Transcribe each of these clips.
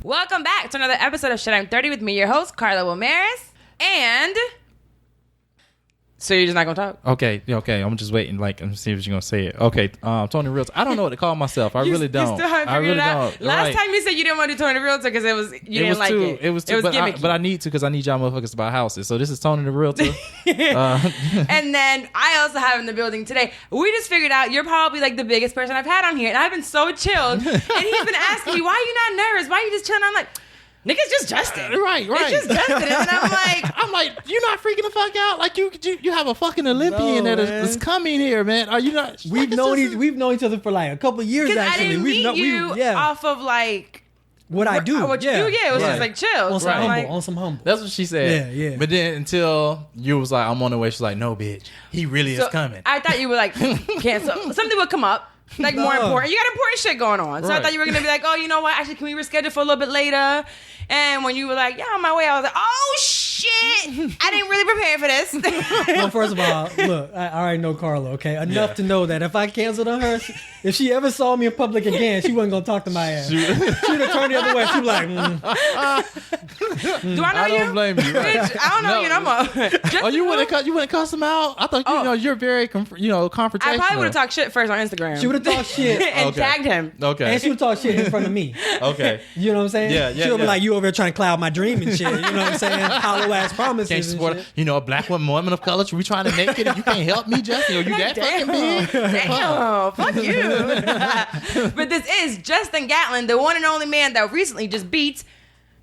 Welcome back to another episode of Shit I'm 30 with me, your host, Carla Wilmaris. And... So you're just not going to talk? Okay. I'm just waiting. I'm see if you're going to say it. Okay. Tony Realtor. I don't know what to call myself. I really don't. You still haven't figured it out? Last time you said you didn't want to do Tony Realtor because you didn't like it. It was too, but I need to because I need y'all motherfuckers to buy houses. So this is Tony the Realtor. And then I also have in the building today. We just figured out you're probably like the biggest person I've had on here. And I've been so chilled. And he's been asking me, why are you not nervous? Why are you just chilling? I'm like... Nigga's just Justin. Right. It's just Justin. And I'm like, you're not freaking the fuck out? Like you have a fucking Olympian that is coming here, man. Are you not? We've known each other for like a couple of years. Actually, I didn't meet you off of like what I do. What you do? Yeah, it was just like chill. On some humble. That's what she said. Yeah. But then until you was like, I'm on the way. She's like, no, bitch, he really is coming. I thought you were like cancel. Something would come up. Like more important. You got important shit going on. So I thought you were going to be like, oh, you know what? Actually, can we reschedule for a little bit later? And when you were like, yeah, on my way, I was like, oh, shit. I didn't really prepare for this. Well, first of all, look, I already know Carla, okay? Enough to know that if I canceled on her, if she ever saw me in public again, she wasn't going to talk to my ass. She would have turned the other way. She'd be like, Do I know you? I don't blame you. Right? Bitch, I don't know you no more. Oh, you wouldn't cuss him out? I thought, you're very, confrontational. I probably would have talked shit first on Instagram. She would have talked shit. And tagged him. Okay. And she would talk shit in front of me. Okay. You know what I'm saying? Yeah. She would be like, you over here trying to cloud my dream and shit. You know what I'm saying? Hollow ass promises Can't support, a black woman of color. We trying to make it and you can't help me, Justin. Are you like, that fucking big? Damn. Fuck you. But this is Justin Gatlin, the one and only man that recently just beat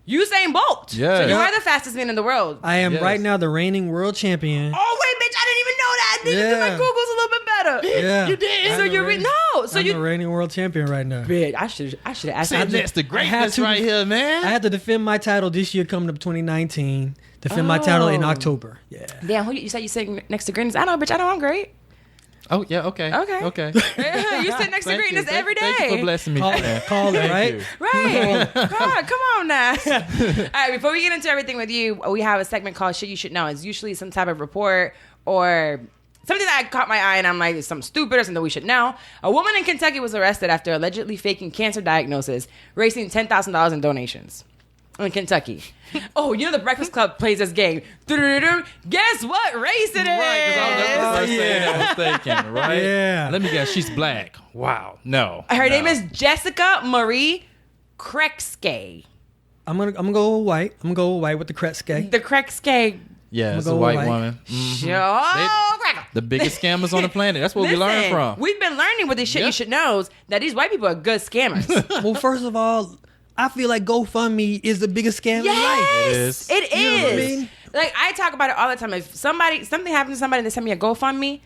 Usain Bolt. Yeah. So you are the fastest man in the world. I am right now the reigning world champion. Oh, wait, bitch. I didn't even know that. I didn't do my Googles a little bit better. Yeah. You did. So you're I'm the reigning world champion right now. Bitch, I should have asked you. That's the greatness right here, man. I had to defend my title this year coming up 2019. Defend my title in October. Yeah. Damn, who you said you sitting next to greatness? I know, bitch. I know I'm great. Oh, yeah, okay. You sit next to greatness every day. Thank you for blessing me. Call it, right? Right. God, come on now. All right, before we get into everything with you, we have a segment called Shit You Should Know. It's usually some type of report or something that caught my eye and I'm like, it's something stupid or something we should know. A woman in Kentucky was arrested after allegedly faking cancer diagnosis, raising $10,000 in donations. In Kentucky. Oh, you know the Breakfast Club plays this game. Guess what race it is? Right, because I was the first thing I was thinking, right? Yeah. Let me guess, she's black. Wow. No. Her name is Jessica Marie Krekske. I'm gonna go white. I'm gonna go white with the Kretske. The Krekske. Yeah, it's a white woman. Mm-hmm. The biggest scammers on the planet. That's where we learn from. We've been learning with this shit you should know that these white people are good scammers. Well, first of all, I feel like GoFundMe is the biggest scam in life. It is. It is. You know what I mean? Like, I talk about it all the time. If something happens to somebody and they send me a GoFundMe,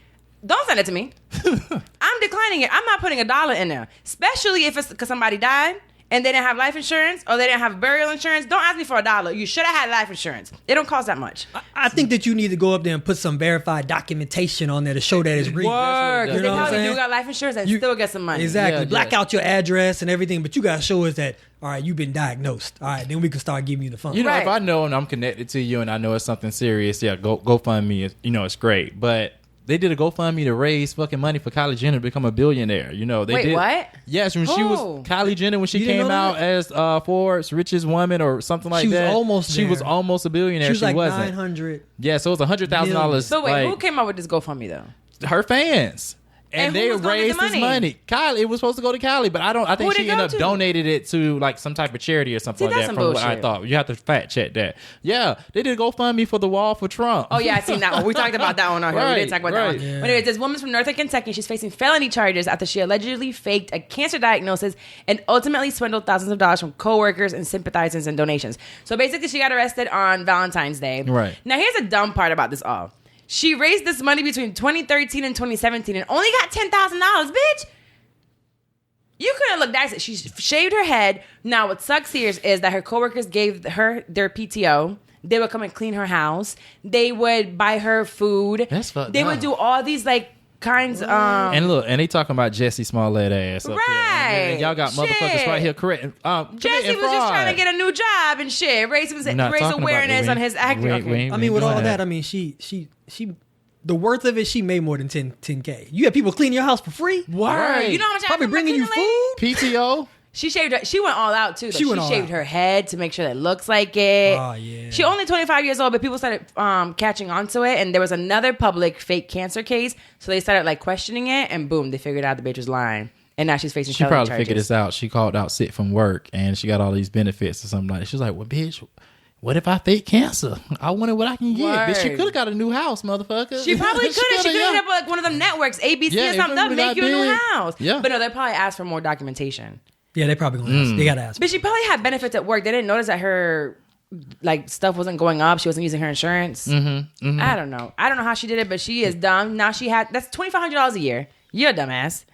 don't send it to me. I'm declining it. I'm not putting $1 in there. Especially if it's because somebody died and they didn't have life insurance or they didn't have burial insurance. Don't ask me for $1. You should have had life insurance. It don't cost that much. I think that you need to go up there and put some verified documentation on there to show that it's real. Because they probably do got life insurance and still get some money. Exactly. Black out your address and everything, but you got to show us that, all right, you've been diagnosed. All right, then we can start giving you the funds. You know, if I know and I'm connected to you and I know it's something serious, GoFundMe, it's great. But they did a GoFundMe to raise fucking money for Kylie Jenner to become a billionaire. You know, they did. What? Yes, when she was Kylie Jenner, when she came out as Forbes' richest woman or something like that. She was almost a billionaire. She was like wasn't. 900. Yeah, so it was $100,000. So wait, who came up with this GoFundMe though? Her fans. And they raised this money. Kylie, it was supposed to go to Kylie, but I think she ended up donated it to like some type of charity or something like that. From bullshit. What I thought, you have to fact check that. Yeah, they did GoFundMe for the wall for Trump. Oh yeah, I seen that one. We talked about that one on here. We did talk about that one. Yeah. But anyways, this woman's from Northern Kentucky. She's facing felony charges after she allegedly faked a cancer diagnosis and ultimately swindled thousands of dollars from coworkers and sympathizers and donations. So basically, she got arrested on Valentine's Day. Right. Now here's the dumb part about this all. She raised this money between 2013 and 2017 and only got $10,000, bitch. You couldn't look nice. She shaved her head. Now, what sucks here is that her coworkers gave her their PTO. They would come and clean her house. They would buy her food. That's fucked They up. would do all these kinds. And look, and they talking about Jesse Smollett ass up Right. here. And y'all got motherfuckers right here correct. Jesse was just trying to get a new job and shit. Raise awareness on his acting. I mean, with all that, I mean, she the worth of it, she made more than 10K. You have people clean your house for free. Word. You know how much probably bringing you food. PTO. She shaved. She went all out too. She shaved her head to make sure that it looks like it. Oh yeah. She only 25 years old, but people started catching on to it, and there was another public fake cancer case, so they started like questioning it, and boom, they figured out the bitch was lying, and now she's facing. She probably figured this out. She called out sick from work, and she got all these benefits or something like that. She was like, "Well, bitch, what if I fake cancer? I wonder what I can get." Bitch, she could have got a new house, motherfucker. She probably could have. She could have hit up like one of them networks, ABC or something. They'll make you a new house. Yeah. But no, they probably asked for more documentation. Yeah, they probably gonna ask. They gotta ask. But she probably had benefits at work. They didn't notice that her like stuff wasn't going up. She wasn't using her insurance. I don't know. I don't know how she did it, but she is dumb. Now that's $2,500 a year. You're a dumbass.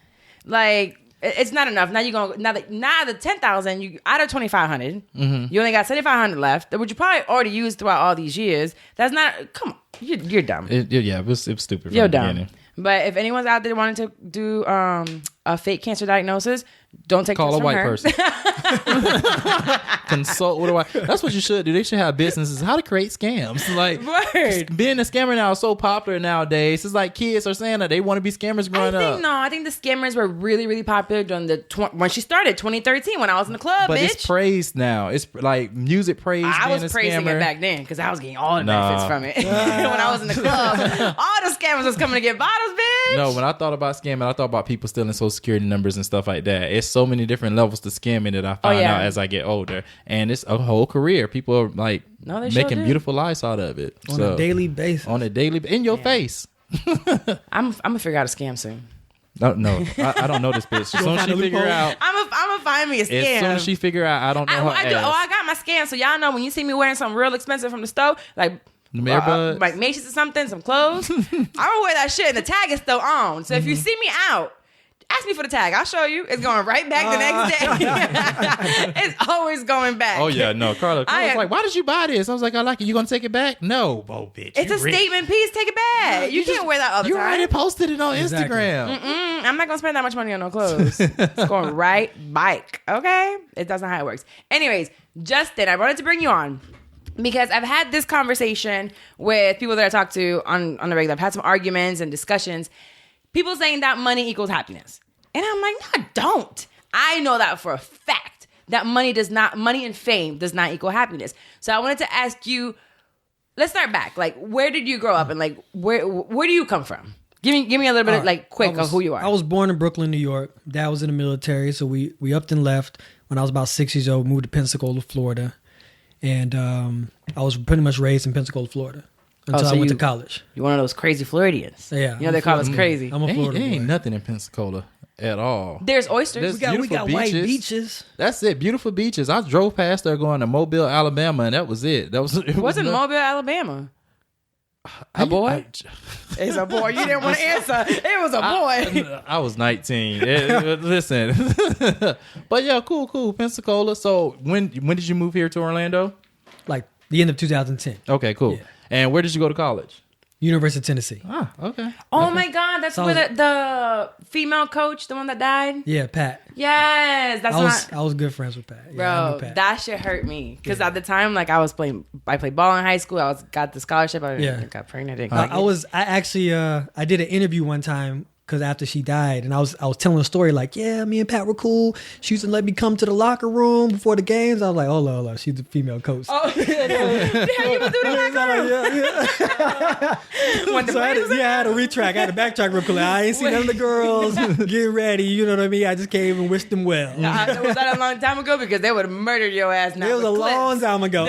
Like it's not enough. Now you're going now the $10,000 you out of $2,500. You only got $7,500 left, which you probably already used throughout all these years. That's not. Come on, you're dumb. It was stupid. You're dumb. But if anyone's out there wanting to do a fake cancer diagnosis, don't take call a white person. Consult with a white. That's what you should do. They should have businesses how to create scams. Like being a scammer now is so popular nowadays. It's like kids are saying that they want to be scammers growing up. No, I think the scammers were really, really popular during when she started 2013 when I was in the club. But bitch. It's praised now. It's like music praise. I was praising it back then because I was getting all the benefits from it. When I was in the club, all the scammers was coming to get bottles, bitch. No, when I thought about scamming, I thought about people stealing Social Security numbers and stuff like that. It's so many different levels to scamming that I find out as I get older, and it's a whole career. People are like making beautiful lives out of it on a daily basis. In your face. I'm gonna figure out a scam soon. No, I don't know this bitch. As soon as she figure out, I'm gonna find me a scam. As soon as she figure out, I don't know her ass. I got my scam, so y'all know when you see me wearing something real expensive from the store, like Macy's or something, some clothes, I'm gonna wear that shit, and the tag is still on. So if you see me out, ask me for the tag. I'll show you. It's going right back the next day. It's always going back. Oh yeah, no, Carla was like, "Why did you buy this?" I was like, "I like it. You gonna take it back?" No, bitch. It's a statement piece. Take it back. You can't wear that all the time. You already posted it on Instagram. I'm not gonna spend that much money on no clothes. It's going right back. Okay, that's not how it works. Anyways, Justin, I wanted to bring you on because I've had this conversation with people that I talk to on the regular. I've had some arguments and discussions. People saying that money equals happiness. And I'm like, no, I don't. I know that for a fact that money and fame does not equal happiness. So I wanted to ask you, let's start back. Like, where did you grow up and like, where do you come from? Give me a little bit of like quick of who you are. I was born in Brooklyn, New York. Dad was in the military. So we upped and left when I was about 6 years old, moved to Pensacola, Florida. And I was pretty much raised in Pensacola, Florida. Until I went to college. You're one of those crazy Floridians. Yeah. You know, they call us crazy. I'm a Florida boy. Ain't nothing in Pensacola at all. There's oysters. We got white beaches. That's it. Beautiful beaches. I drove past there going to Mobile, Alabama, and that was it. Wasn't Mobile, Alabama? A boy? It's a boy. You didn't want to answer. It was a boy. I was 19. Listen. But yeah, cool. Pensacola. So when did you move here to Orlando? Like the end of 2010. Okay, cool. Yeah. And where did you go to college? University of Tennessee. Ah, okay. Oh my God, that's where the female coach, the one that died. Yeah, Pat. Yes, I was good friends with Pat. Bro, Pat. That shit hurt me because at the time, like I played ball in high school. got the scholarship. I got pregnant. I did an interview one time. Because after she died, and I was telling a story like, yeah, me and Pat were cool. She used to let me come to the locker room before the games. I was like, hold on. She's the female coach. Oh, yeah, you was doing the locker room. Yeah. I had to retract. I had to backtrack real quick. I ain't seen none of the girls getting ready. You know what I mean? I just came and wished them well. Was that a long time ago? Because they would have murdered your ass now. It was a long time ago.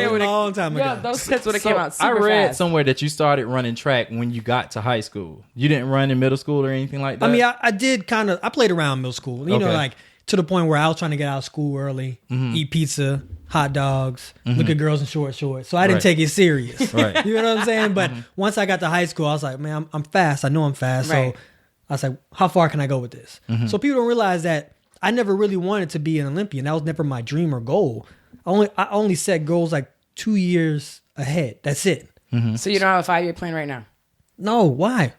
Those clips would have came out super fast. I read somewhere that you started running track when you got to high school. You didn't run in middle school or anything like that? I mean, I did kind of. I played around middle school. You know, like to the point where I was trying to get out of school early, eat pizza, hot dogs, look at girls in short shorts. So I didn't take it serious. Right. You know what I'm saying? But once I got to high school, I was like, man, I'm fast. I know I'm fast. Right. So I was like, how far can I go with this? So people don't realize that I never really wanted to be an Olympian. That was never my dream or goal. I only set goals like 2 years ahead. That's it. So you don't have a 5-year plan right now? No. Why?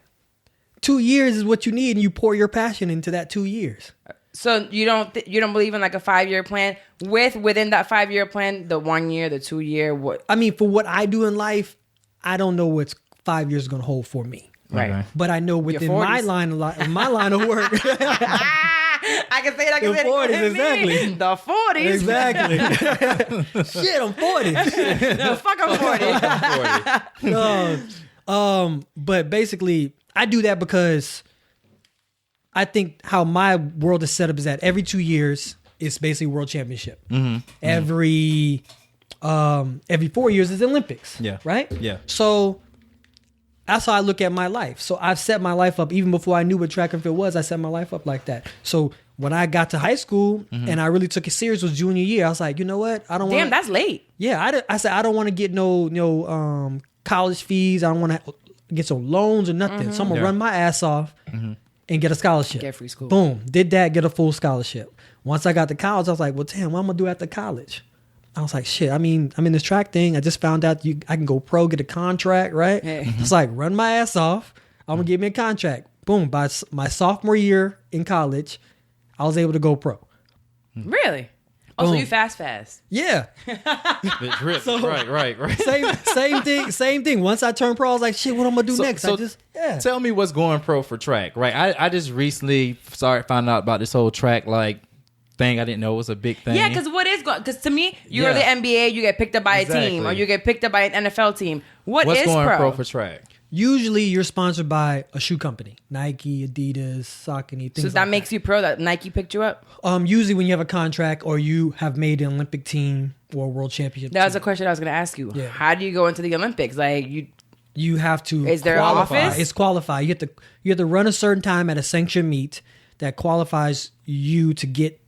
2 years is what you need, and you pour your passion into that 2 years. So you don't believe in like a 5-year plan within that 5-year plan, the 1 year, the 2 year, what? I mean, for what I do in life, I don't know what's 5 years is going to hold for me. Right. But I know within my line of work. I can say it. I can The say 40s, it. exactly. The 40s. Exactly. Shit, I'm 40. No, fuck, I'm 40. But basically, I do that because I think how my world is set up is that every 2 years it's basically world championship. Every 4 years is the Olympics. Yeah. Right? Yeah. So that's how I look at my life. So I've set my life up, even before I knew what track and field was, I set my life up like that. So when I got to high school and I really took it serious was junior year, I was like, you know what? I don't want. Damn, that's late. Yeah, I said I don't want to get no college fees. I don't want to get some loans or nothing. So I'm gonna run my ass off and get a scholarship. Get free school. Boom, did that, get a full scholarship. Once I got to college, I was like, well, damn, what am I gonna do after college? I was like, shit. I mean, I'm in this track thing. I just found out I can go pro, get a contract, right? It's like run my ass off. I'm gonna get me a contract. Boom. By my sophomore year in college, I was able to go pro. Really? Oh, so you fast. Yeah. So, right. Same thing. Once I turned pro, I was like, shit, what am I gonna do next? Tell me what's going pro for track, right? I just recently found out about this whole track thing. I didn't know it was a big thing. Yeah, because what is going? Because to me, you're the NBA, you get picked up by a team, or you get picked up by an NFL team. What's going pro for track? Usually, you're sponsored by a shoe company, Nike, Adidas, Saucony, things. So that makes you pro. That Nike picked you up. Usually, when you have a contract or you have made an Olympic team or a world championship. That was a question I was going to ask you. Yeah. How do you go into the Olympics? You have to. Is there qualify. an office? It's qualify. You have to run a certain time at a sanctioned meet that qualifies you to get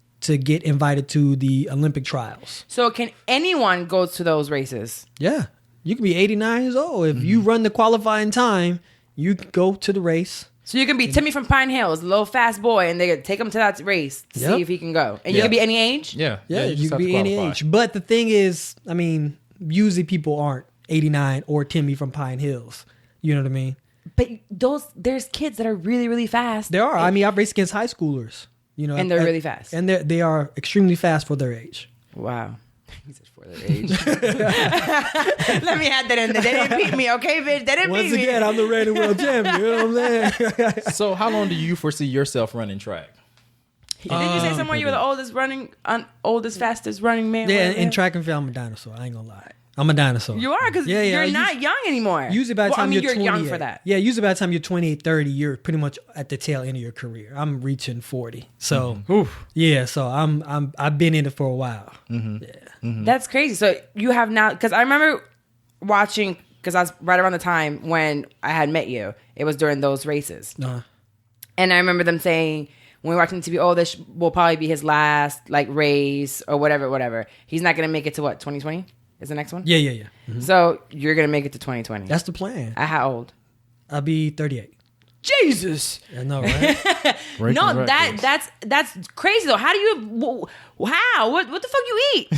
invited to the Olympic trials. So can anyone go to those races? Yeah. You can be 89 years old. If you run the qualifying time, you can go to the race. So you can be Timmy from Pine Hills, a little fast boy, and they take him to that race to see if he can go. And you can be any age? Yeah. You can be any age. But the thing is, I mean, usually people aren't 89 or Timmy from Pine Hills. You know what I mean? But there's kids that are really, really fast. There are. I mean, I've raced against high schoolers. And they're really fast. And they are extremely fast for their age. Wow. He said for their age. Let me add that in there. They didn't beat me, okay, bitch? They didn't beat me. Once again, I'm the reigning world champion. You know what I'm saying? So how long do you foresee yourself running track? Didn't you say somewhere you were the oldest, fastest running man? Yeah, in track and field, I'm a dinosaur. I ain't gonna lie. I'm a dinosaur. You are, because you're not young anymore. Usually by the time you're 28. young for that. Yeah, usually by the time you're 28, 30, you're pretty much at the tail end of your career. I'm reaching 40. So, yeah, so I've been in it for a while. Yeah. That's crazy. So you have now, because I remember watching, because I was right around the time when I had met you. It was during those races. And I remember them saying, when we were watching TV, this will probably be his last race or whatever. He's not going to make it to what, 2020? Is the next one? Yeah. Mm-hmm. So you're going to make it to 2020. That's the plan. At how old? I'll be 38. Jesus. I know, right? No, that's crazy though. How do you? How? What the fuck you eat?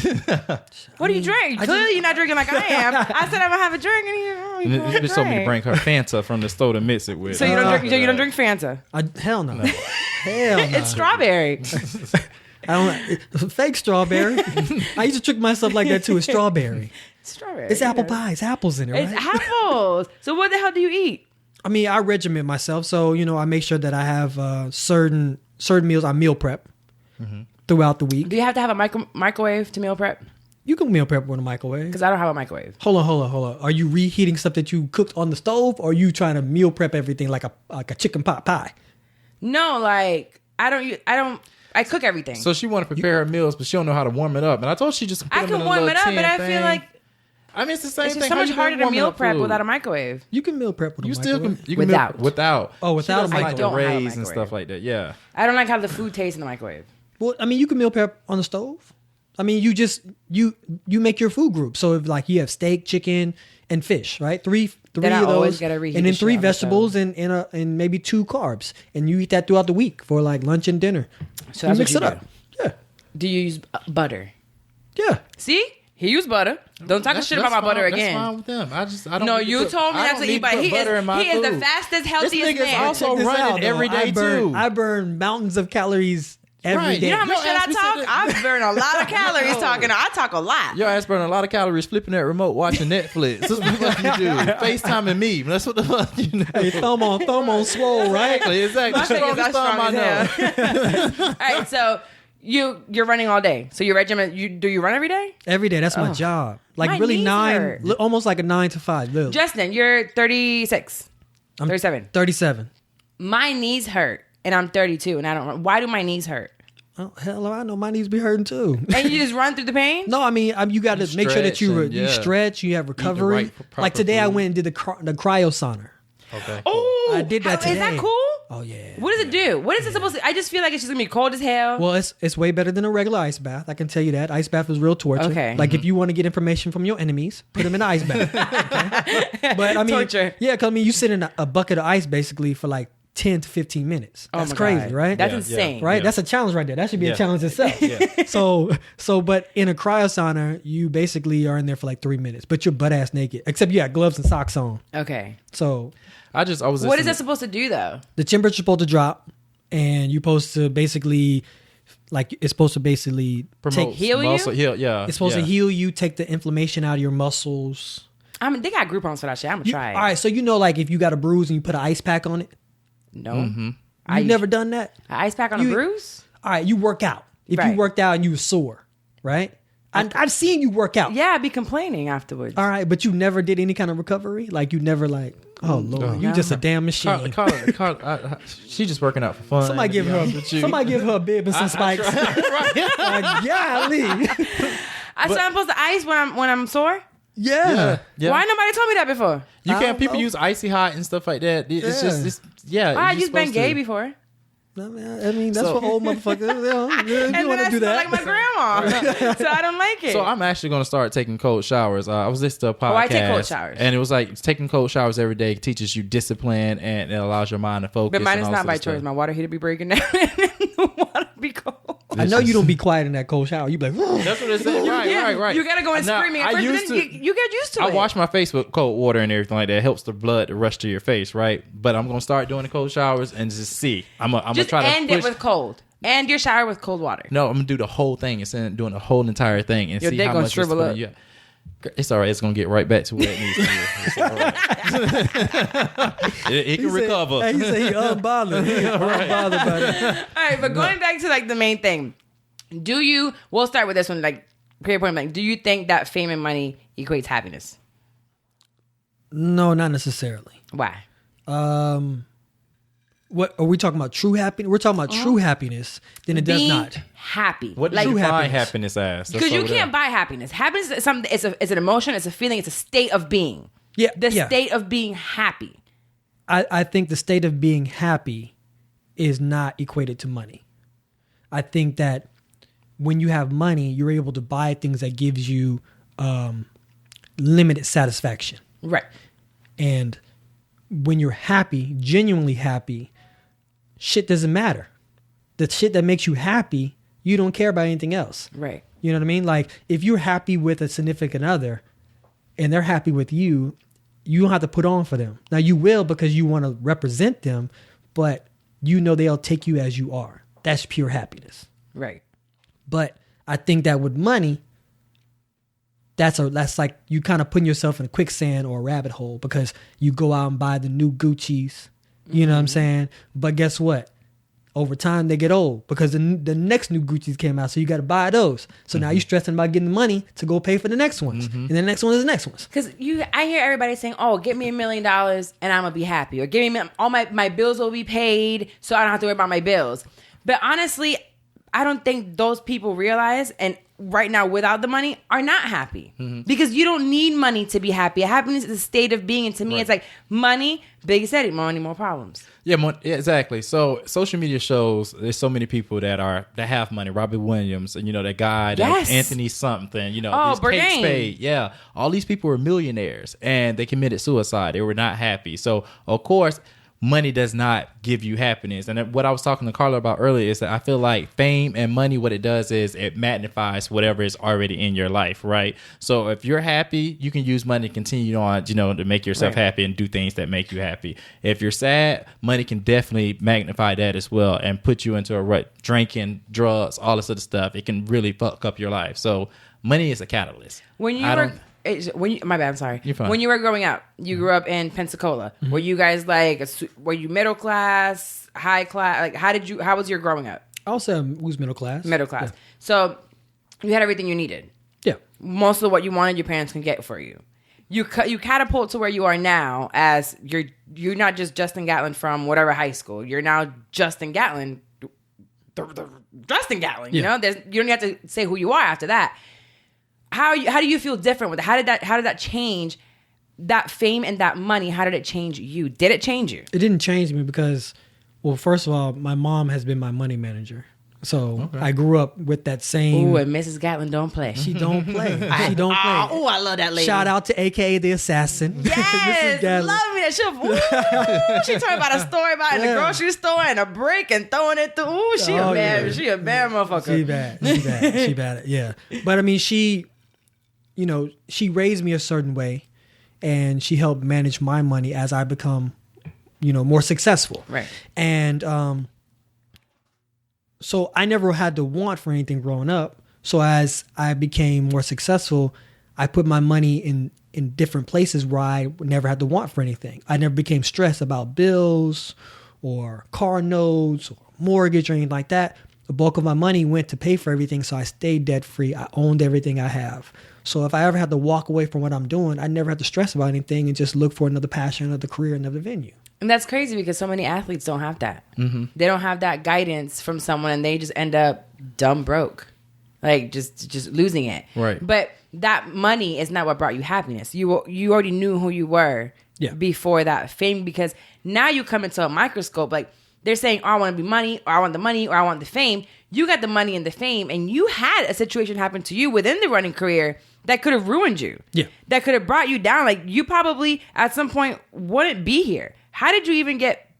What do you drink? Clearly, you're not drinking like I am. I said I'm gonna have a drink, and you bitch told me to bring her Fanta from the store to mix it with. So you don't drink? You don't drink Fanta? Hell no. Hell no. It's strawberry. I don't fake strawberry. I used to trick myself like that too. It's strawberry. Strawberry. It's apple pie. It's apples in it, right? It's apples. So what the hell do you eat? I mean, I regiment myself, so I make sure that I have certain meals. I meal prep throughout the week. Do you have to have a microwave to meal prep? You can meal prep with a microwave. Because I don't have a microwave. Hold on. Are you reheating stuff that you cooked on the stove, or are you trying to meal prep everything like a chicken pot pie? No, I cook everything. So she want to prepare her meals, but she don't know how to warm it up. And I told she just put I can warm it up, but I feel like it's the same thing. It's so much harder to meal prep without a microwave. You can meal prep with a microwave. You can without. Oh, without a microwave. I don't have a microwave and stuff like that. Yeah. I don't like how the food tastes in the microwave. Well, I mean, you can meal prep on the stove. I mean, you make your food group. So if you have steak, chicken, and fish, right? Three of those, and then 3 vegetables and maybe 2 carbs, and you eat that throughout the week for lunch and dinner. So that's mix what it you up. Yeah. Do you use butter? Yeah. See, he used butter. Don't talk shit about my butter again. That's fine with them. I don't. No, you told me not to eat butter. He is the fastest, healthiest man. Also running every day too. I burn mountains of calories every day. You know how much shit I talk? I burn a lot of calories talking. I talk a lot. Your ass burn a lot of calories flipping that remote, watching Netflix. That's what the fuck you do. FaceTiming me. That's what the fuck you know. Hey, thumb on swole, right? Exactly. My strongest thumb I know. All right, so you're running all day. So your regimen, do you run every day? Every day. That's my job. Like my really hurt. almost like a 9 to 5. Literally. Justin, you're 36. I'm 37. 37. My knees hurt, and I'm 32, and I don't run. Why do my knees hurt? Oh, hell, I know my knees be hurting too. And you just run through the pain? No, I mean you got to make sure that you stretch, you have recovery. Like today, I went and did the cryo sauna. Okay. Oh, I did that today. Is that cool? Oh yeah. What does it do? What is it supposed to? I just feel like it's just gonna be cold as hell. Well, it's way better than a regular ice bath. I can tell you that. Ice bath is real torture. Okay. Like if you want to get information from your enemies, put them in an ice bath. Okay? But I mean, torture. Yeah, because I mean, you sit in a bucket of ice basically for like 10 to 15 minutes. That's crazy, God. right? That's insane. Right? That's a challenge right there. That should be a challenge itself. But in a cryo sauna, you basically are in there for like 3 minutes, but you're butt ass naked, except you got gloves and socks on. Okay. So I was. What is that supposed to do though? The temperature's supposed to drop, and you're supposed to basically, heal you. It's supposed to heal you, take the inflammation out of your muscles. I mean, they got Groupon's for that shit. I'm gonna try it. All right, so like if you got a bruise and you put an ice pack on it. No, You've never done that? An ice pack on a bruise? All right, you work out. If you worked out and you were sore, right? I've seen you work out. Yeah, I'd be complaining afterwards. All right, but you never did any kind of recovery? Like you never oh Lord, you just a damn machine. Carla, she's just working out for fun. Somebody give her a bib and some spikes. Like, golly. So I'm supposed to ice when I'm sore? Yeah. Why nobody told me that before? You can't. People use icy hot and stuff like that. It's I used Bengay before. I mean, that's what old motherfuckers. You want to do that? Like my grandma, so I don't like it. So I'm actually going to start taking cold showers. I was listening to a podcast. I take cold showers, and it was like taking cold showers every day teaches you discipline and it allows your mind to focus. But mine is not by choice. My water heater be breaking down, and the water be cold. I know you don't be quiet in that cold shower. You be like, whoa. That's what it said. Right. You gotta go and screaming. At first, you get used to it. I wash my face with cold water and everything like that. It helps the blood to rush to your face, right? But I'm gonna start doing the cold showers and just see. I'm gonna try to end it with cold. And your shower with cold water. No, I'm gonna do the whole thing instead of doing the whole entire thing and see how much it's shrivel up. It's all right. It's gonna get right back to where it needs to be. It's all right. it can recover. He said he unbothered. Unbothered by that. All right, but going back to like the main thing, we'll start with this one. Like, period point blank. Do you think that fame and money equates happiness? No, not necessarily. Why? What are we talking about? True happiness? We're talking about true happiness. Then it does not. Happy. What do you define happiness as? Because you can't buy happiness. Happiness is something. It's an emotion. It's a feeling. It's a state of being. Yeah. The state of being happy. I think the state of being happy is not equated to money. I think that when you have money, you're able to buy things that gives you limited satisfaction. Right. And when you're happy, genuinely happy, shit doesn't matter. The shit that makes you happy, you don't care about anything else. Right. You know what I mean? Like if you're happy with a significant other and they're happy with you, you don't have to put on for them. Now you will because you want to represent them, but you know they'll take you as you are. That's pure happiness. Right. But I think that with money, that's like you kind of putting yourself in a quicksand or a rabbit hole because you go out and buy the new Gucci's. You know what I'm saying? But guess what? Over time, they get old because the next new Gucci's came out. So you got to buy those. So now you're stressing about getting the money to go pay for the next ones. And the next one is the next ones. Because I hear everybody saying, oh, get me $1 million and I'm going to be happy. Or give me all my bills will be paid so I don't have to worry about my bills. But honestly, I don't think those people realize, and right now without the money, are not happy. Because you don't need money to be happy. Happiness is a state of being. And to me, it's like money, big said it, money, more problems. Yeah, exactly. So social media shows there's so many people that have money. Robbie Williams, and that guy, that Anthony something, Kate Spade. Yeah, all these people were millionaires and they committed suicide. They were not happy. So of course, money does not give you happiness. And what I was talking to Carla about earlier is that I feel like fame and money, what it does is it magnifies whatever is already in your life, right? So if you're happy, you can use money to continue on, to make yourself happy and do things that make you happy. If you're sad, money can definitely magnify that as well and put you into a rut, drinking, drugs, all this other stuff. It can really fuck up your life. So money is a catalyst. My bad, I'm sorry. You're fine. When you were growing up, you grew up in Pensacola. Were you guys were you middle class, high class? Like, how was your growing up? I would say I was middle class. Middle class. Yeah. So you had everything you needed. Yeah. Most of what you wanted, your parents can get for you. You catapult to where you are now as you're not just Justin Gatlin from whatever high school. You're now Justin Gatlin, Justin Gatlin. You don't have to say who you are after that. How do you feel different with it? How did that change that fame and that money? How did it change you? Did it change you? It didn't change me because, well, first of all, my mom has been my money manager. So I grew up with that same. Ooh, and Mrs. Gatlin don't play. She don't play. She don't play. Oh, I love that lady. Shout out to AKA the Assassin. Yes, love me. She talking about a story about in the grocery store and a break and throwing it through. Ooh, she a bad motherfucker. She bad. Yeah, but I mean, she raised me a certain way, and she helped manage my money as I become, more successful. Right. And so I never had to want for anything growing up. So as I became more successful, I put my money in different places where I never had to want for anything. I never became stressed about bills or car notes or mortgage or anything like that. The bulk of my money went to pay for everything, so I stayed debt free. I owned everything I have. So if I ever had to walk away from what I'm doing, I never had to stress about anything and just look for another passion, another career, another venue. And that's crazy because so many athletes don't have that. Mm-hmm. They don't have that guidance from someone, and they just end up dumb broke, like just losing it. Right. But that money is not what brought you happiness. You already knew who you were before that fame, because now you come into a microscope. Like they're saying, oh, I want to be money, or I want the money, or I want the fame. You got the money and the fame, and you had a situation happen to you within the running career that could have ruined you. Yeah. That could have brought you down. Like you probably at some point wouldn't be here. How did you even get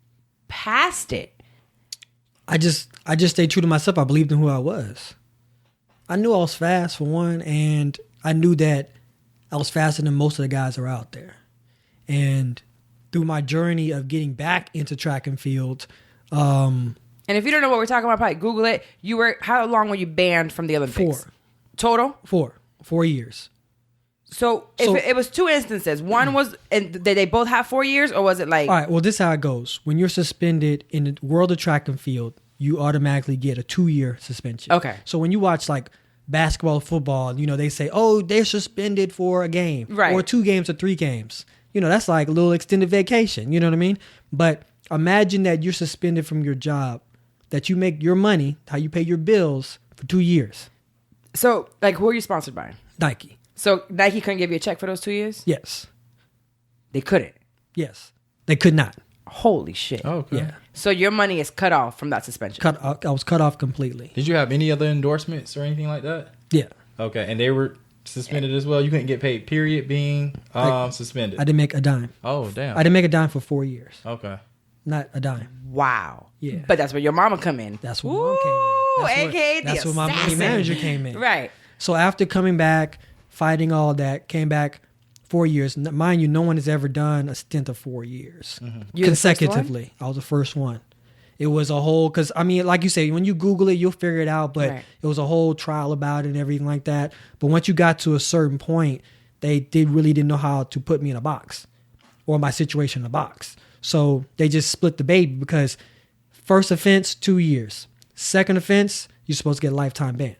past it? I just stayed true to myself. I believed in who I was. I knew I was fast for one, and I knew that I was faster than most of the guys that are out there. And through my journey of getting back into track and field, and if you don't know what we're talking about, probably Google it. How long were you banned from the Olympics? 4. Total? 4 years. So it was 2 instances. One was, and did they both have 4 years, or was it like? All right. Well, this is how it goes. When you're suspended in the world of track and field, you automatically get a 2-year suspension. Okay. So when you watch like basketball, football, they say, oh, they're suspended for a game, right, or 2 games or 3 games. That's like a little extended vacation. You know what I mean? But imagine that you're suspended from your job, that you make your money, how you pay your bills for 2 years. So, like, who are you sponsored by? Nike. So Nike couldn't give you a check for those 2 years? Yes. They couldn't? Yes. They could not. Holy shit. Oh, okay. Yeah. So your money is cut off from that suspension? I was cut off completely. Did you have any other endorsements or anything like that? Yeah. Okay. And they were suspended as well? You couldn't get paid, period, being suspended? I didn't make a dime. Oh, damn. I didn't make a dime for 4 years. Okay. Not a dime. Wow. Yeah. But that's where your mama come in. That's where mom came in. That's where my money manager came in. Right. So after coming back, fighting all that, came back 4 years. Mind you, no one has ever done a stint of 4 years consecutively. I was the first one. It was a whole, because I mean, like you say, when you Google it, you'll figure it out. But it was a whole trial about it and everything like that. But once you got to a certain point, they really didn't know how to put me in a box, or my situation in a box. So they just split the baby, because first offense, 2 years. Second offense, you're supposed to get a lifetime ban.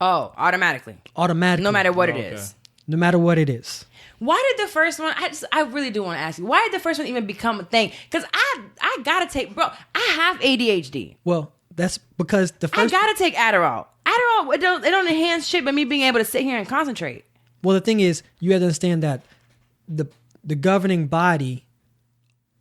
Oh, automatically. No matter what it is. No matter what it is. Why did the first one, I really do want to ask you, why did the first one even become a thing? Because I got to take, I have ADHD. Well, that's because the first... I got to take Adderall. Adderall, it don't enhance shit but me being able to sit here and concentrate. Well, the thing is, you have to understand that the governing body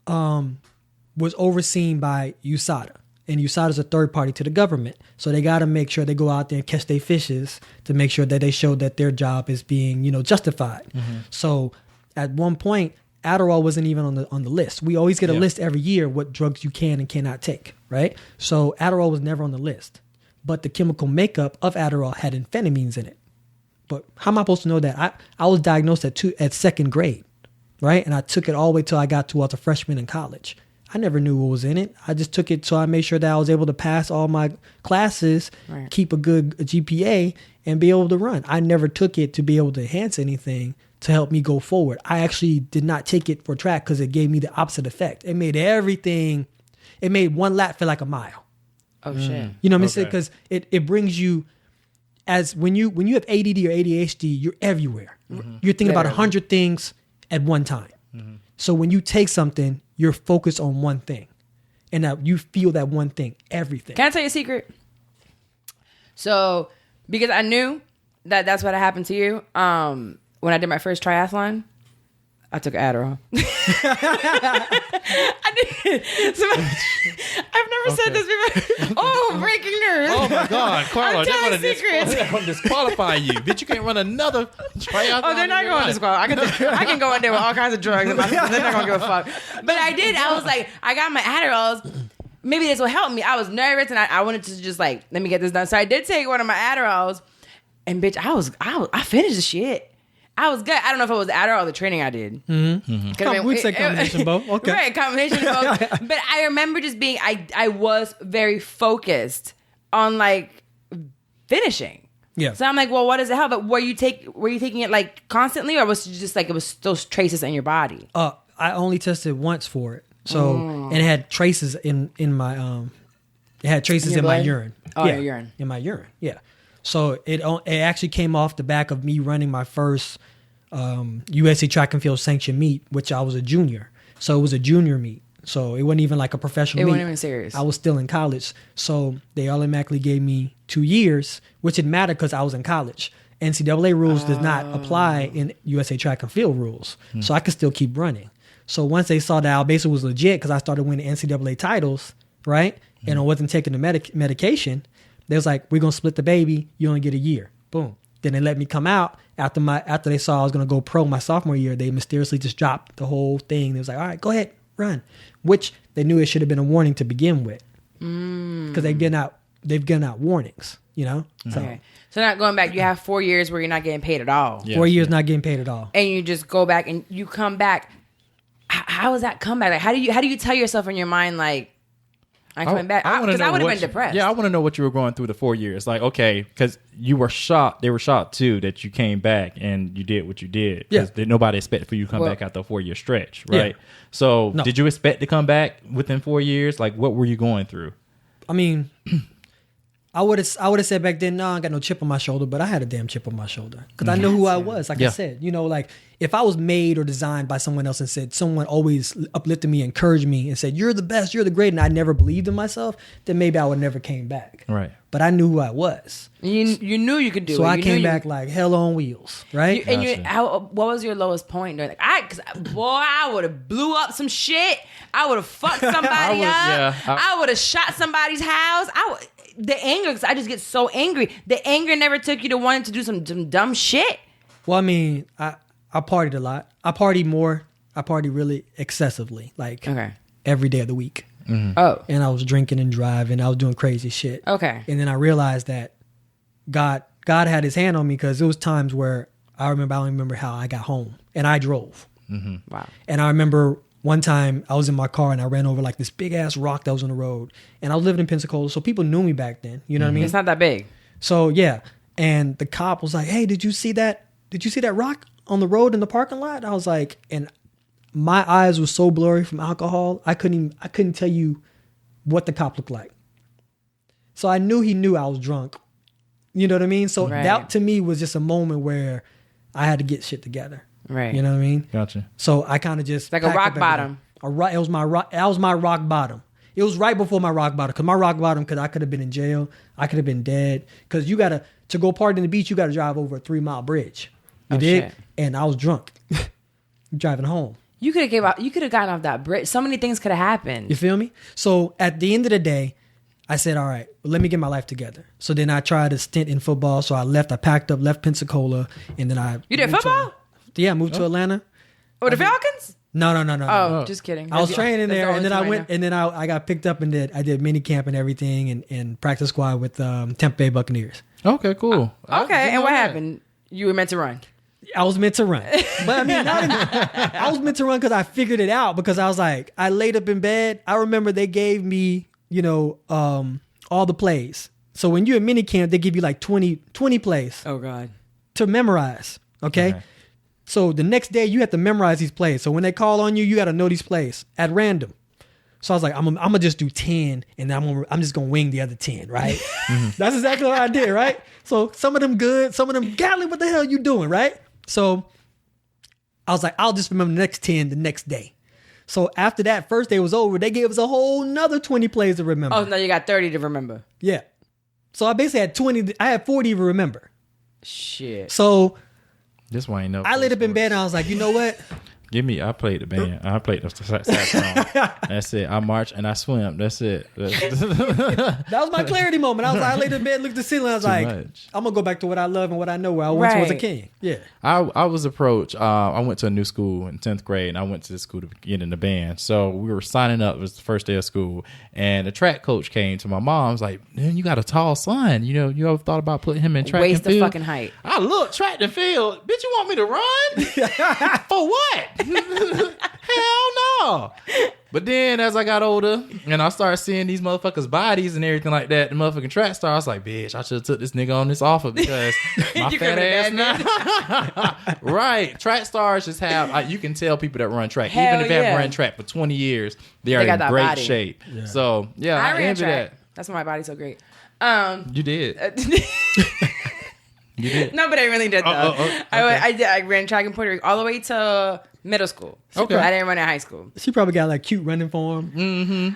was overseen by USADA. And USADA is a third party to the government. So they got to make sure they go out there and catch their fishes to make sure that they show that their job is being, justified. Mm-hmm. So at one point, Adderall wasn't even on the list. We always get a list every year what drugs you can and cannot take, right? So Adderall was never on the list. But the chemical makeup of Adderall had amphetamines in it. But how am I supposed to know that? I was diagnosed at second grade, right? And I took it all the way till I got to as a freshman in college. I never knew what was in it. I just took it so I made sure that I was able to pass all my classes, keep a good GPA, and be able to run. I never took it to be able to enhance anything to help me go forward. I actually did not take it for track because it gave me the opposite effect. It made one lap feel like a mile. Oh, shit. You know what I'm saying? Because it brings you, as when you have ADD or ADHD, you're everywhere. Mm-hmm. You're thinking about 100 things at one time. Mm-hmm. So when you take something, you're focused on one thing. And that you feel that one thing, everything. Can I tell you a secret? So, because I knew that that's what happened to you, when I did my first triathlon, I took Adderall. I did. I've never said this before. Oh, breaking news. Oh, my God. Carla, they're going to disqualify you. Bitch, you can't run another triathlon. Oh, they're not going to disqualify. I can go in there with all kinds of drugs. They're not going to give a fuck. But I did. I was like, I got my Adderalls. Maybe this will help me. I was nervous, and I wanted to just like, let me get this done. So I did take one of my Adderalls, and bitch, I finished the shit. I was good. I don't know if it was the Adderall or the training I did. Mm-hmm. Mm-hmm. We'd say combination both. Okay. Right, combination both. But I remember just being, I was very focused on like finishing. Yeah. So I'm like, well, what does it help? But were you taking it like constantly, or was it just like it was those traces in your body? I only tested once for it. So and it had traces in my it had traces in my urine. Oh, yeah, your urine. In my urine. Yeah. So it actually came off the back of me running my first USA track and field sanctioned meet, which I was a junior. So it was a junior meet. So it wasn't even like a professional meet. It wasn't even serious. I was still in college. So they automatically gave me 2 years, which didn't matter because I was in college. NCAA rules does not apply in USA track and field rules. So I could still keep running. So once they saw that I basically was legit because I started winning NCAA titles, right? And I wasn't taking the medication. They was like, we're going to split the baby. You only get a year. Boom. Then they let me come out after they saw I was going to go pro my sophomore year. They mysteriously just dropped the whole thing. They was like, all right, go ahead, run. Which they knew it should have been a warning to begin with. Because they've given out warnings, you know? Okay. So now going back, you have 4 years where you're not getting paid at all. Yeah. 4 years not getting paid at all. And you just go back and you come back. How is that comeback? Like, how do you tell yourself in your mind, like, I'm coming back? Because I would have been depressed. Yeah, I want to know what you were going through the 4 years. Like, okay, because you were shocked. They were shocked, too, that you came back and you did what you did. Because nobody expected for you to come back after a 4 year stretch, right? Yeah. So did you expect to come back within 4 years? Like, what were you going through? I mean, I would have said back then, no, I got no chip on my shoulder, but I had a damn chip on my shoulder because I knew who I was. Like I said, you know, like if I was made or designed by someone else and said someone always uplifted me, encouraged me, and said you're the best, you're the great, and I never believed in myself, then maybe I would never came back. Right. But I knew who I was. You knew you could do it. So I came back like hell on wheels, right? What was your lowest point? Like, I would have blew up some shit. I would have fucked somebody up. I would have shot somebody's house. The anger, because I just get so angry. The anger never took you to wanting to do some dumb shit. Well, I mean, I partied a lot. I partied more. I partied really excessively, like every day of the week. Mm-hmm. Oh. And I was drinking and driving. I was doing crazy shit. Okay. And then I realized that God had his hand on me because there was times where I don't remember how I got home. And I drove. Mm-hmm. Wow. And I remember one time I was in my car and I ran over like this big ass rock that was on the road. And I was living in Pensacola, so people knew me back then. You know what I mean? It's not that big. So yeah. And the cop was like, hey, did you see that rock on the road in the parking lot? I was like, and my eyes were so blurry from alcohol, I couldn't tell you what the cop looked like. So I knew he knew I was drunk. You know what I mean? So that to me was just a moment where I had to get shit together. Right. You know what I mean? Gotcha. So I kind of just like a rock bottom. That was my rock bottom. It was right before my rock bottom. Cause my rock bottom, cause I could have been in jail. I could have been dead. Cause to go party in the beach, you got to drive over a 3 mile bridge. You did? Shit. And I was drunk driving home. You could have gotten off that bridge. So many things could have happened. You feel me? So at the end of the day, I said, all right, well, let me get my life together. So then I tried a stint in football. So I packed up, left Pensacola, and then You did football? I moved to Atlanta. Oh, the Falcons? No. Oh, just kidding. I was training there, and then I went, and then I got picked up and I did mini camp and everything, and practice squad with Tampa Bay Buccaneers. Okay, cool. Okay, and what happened? You were meant to run. I was meant to run, but I mean, I was meant to run because I figured it out. Because I was like, I laid up in bed. I remember they gave me, all the plays. So when you're in mini camp, they give you like 20 plays. Oh God. To memorize. Okay. So the next day you have to memorize these plays. So when they call on you, you got to know these plays at random. So I was like, I'm gonna just do 10, and I'm just gonna wing the other 10, right? That's exactly what I did, right? So some of them good, some of them Gatlin, what the hell you doing, right? So I was like, I'll just remember the next 10 the next day. So after that first day was over, they gave us a whole nother 20 plays to remember. Oh, no, you got 30 to remember. Yeah. So I basically had 20. I had 40 to remember. Shit. So this one ain't no. I laid up in bed and I was like, you know what? I played the band. I played the saxophone. That's it. I march and I swim. That's it. That was my clarity moment. I was like, I laid in bed, looked at the ceiling. I was like, I'm going to go back to what I love and what I know, where I once was a king. Yeah. I was approached. I went to a new school in 10th grade, and I went to the school to get in the band. So we were signing up. It was the first day of school. And the track coach came to my mom. Was like, man, you got a tall son. You ever thought about putting him in track and field? Waste of fucking height. I look, track and field. Bitch, you want me to run? For what? Hell no. But then as I got older and I started seeing these motherfuckers' bodies and everything like that, the motherfucking track star, I was like, bitch, I should have took this nigga on this offer because my fat ass now. Right. Track stars just have, you can tell people that run track. Hell even if they haven't run track for 20 years, they are in great body. shape. Yeah. So, yeah, I ran envy track. that. That's why my body's so great. You did. You did? No, but I really did, though. Okay. I ran track in Puerto Rico all the way to middle school. Okay. I didn't run in high school. She probably got like cute running form. I'm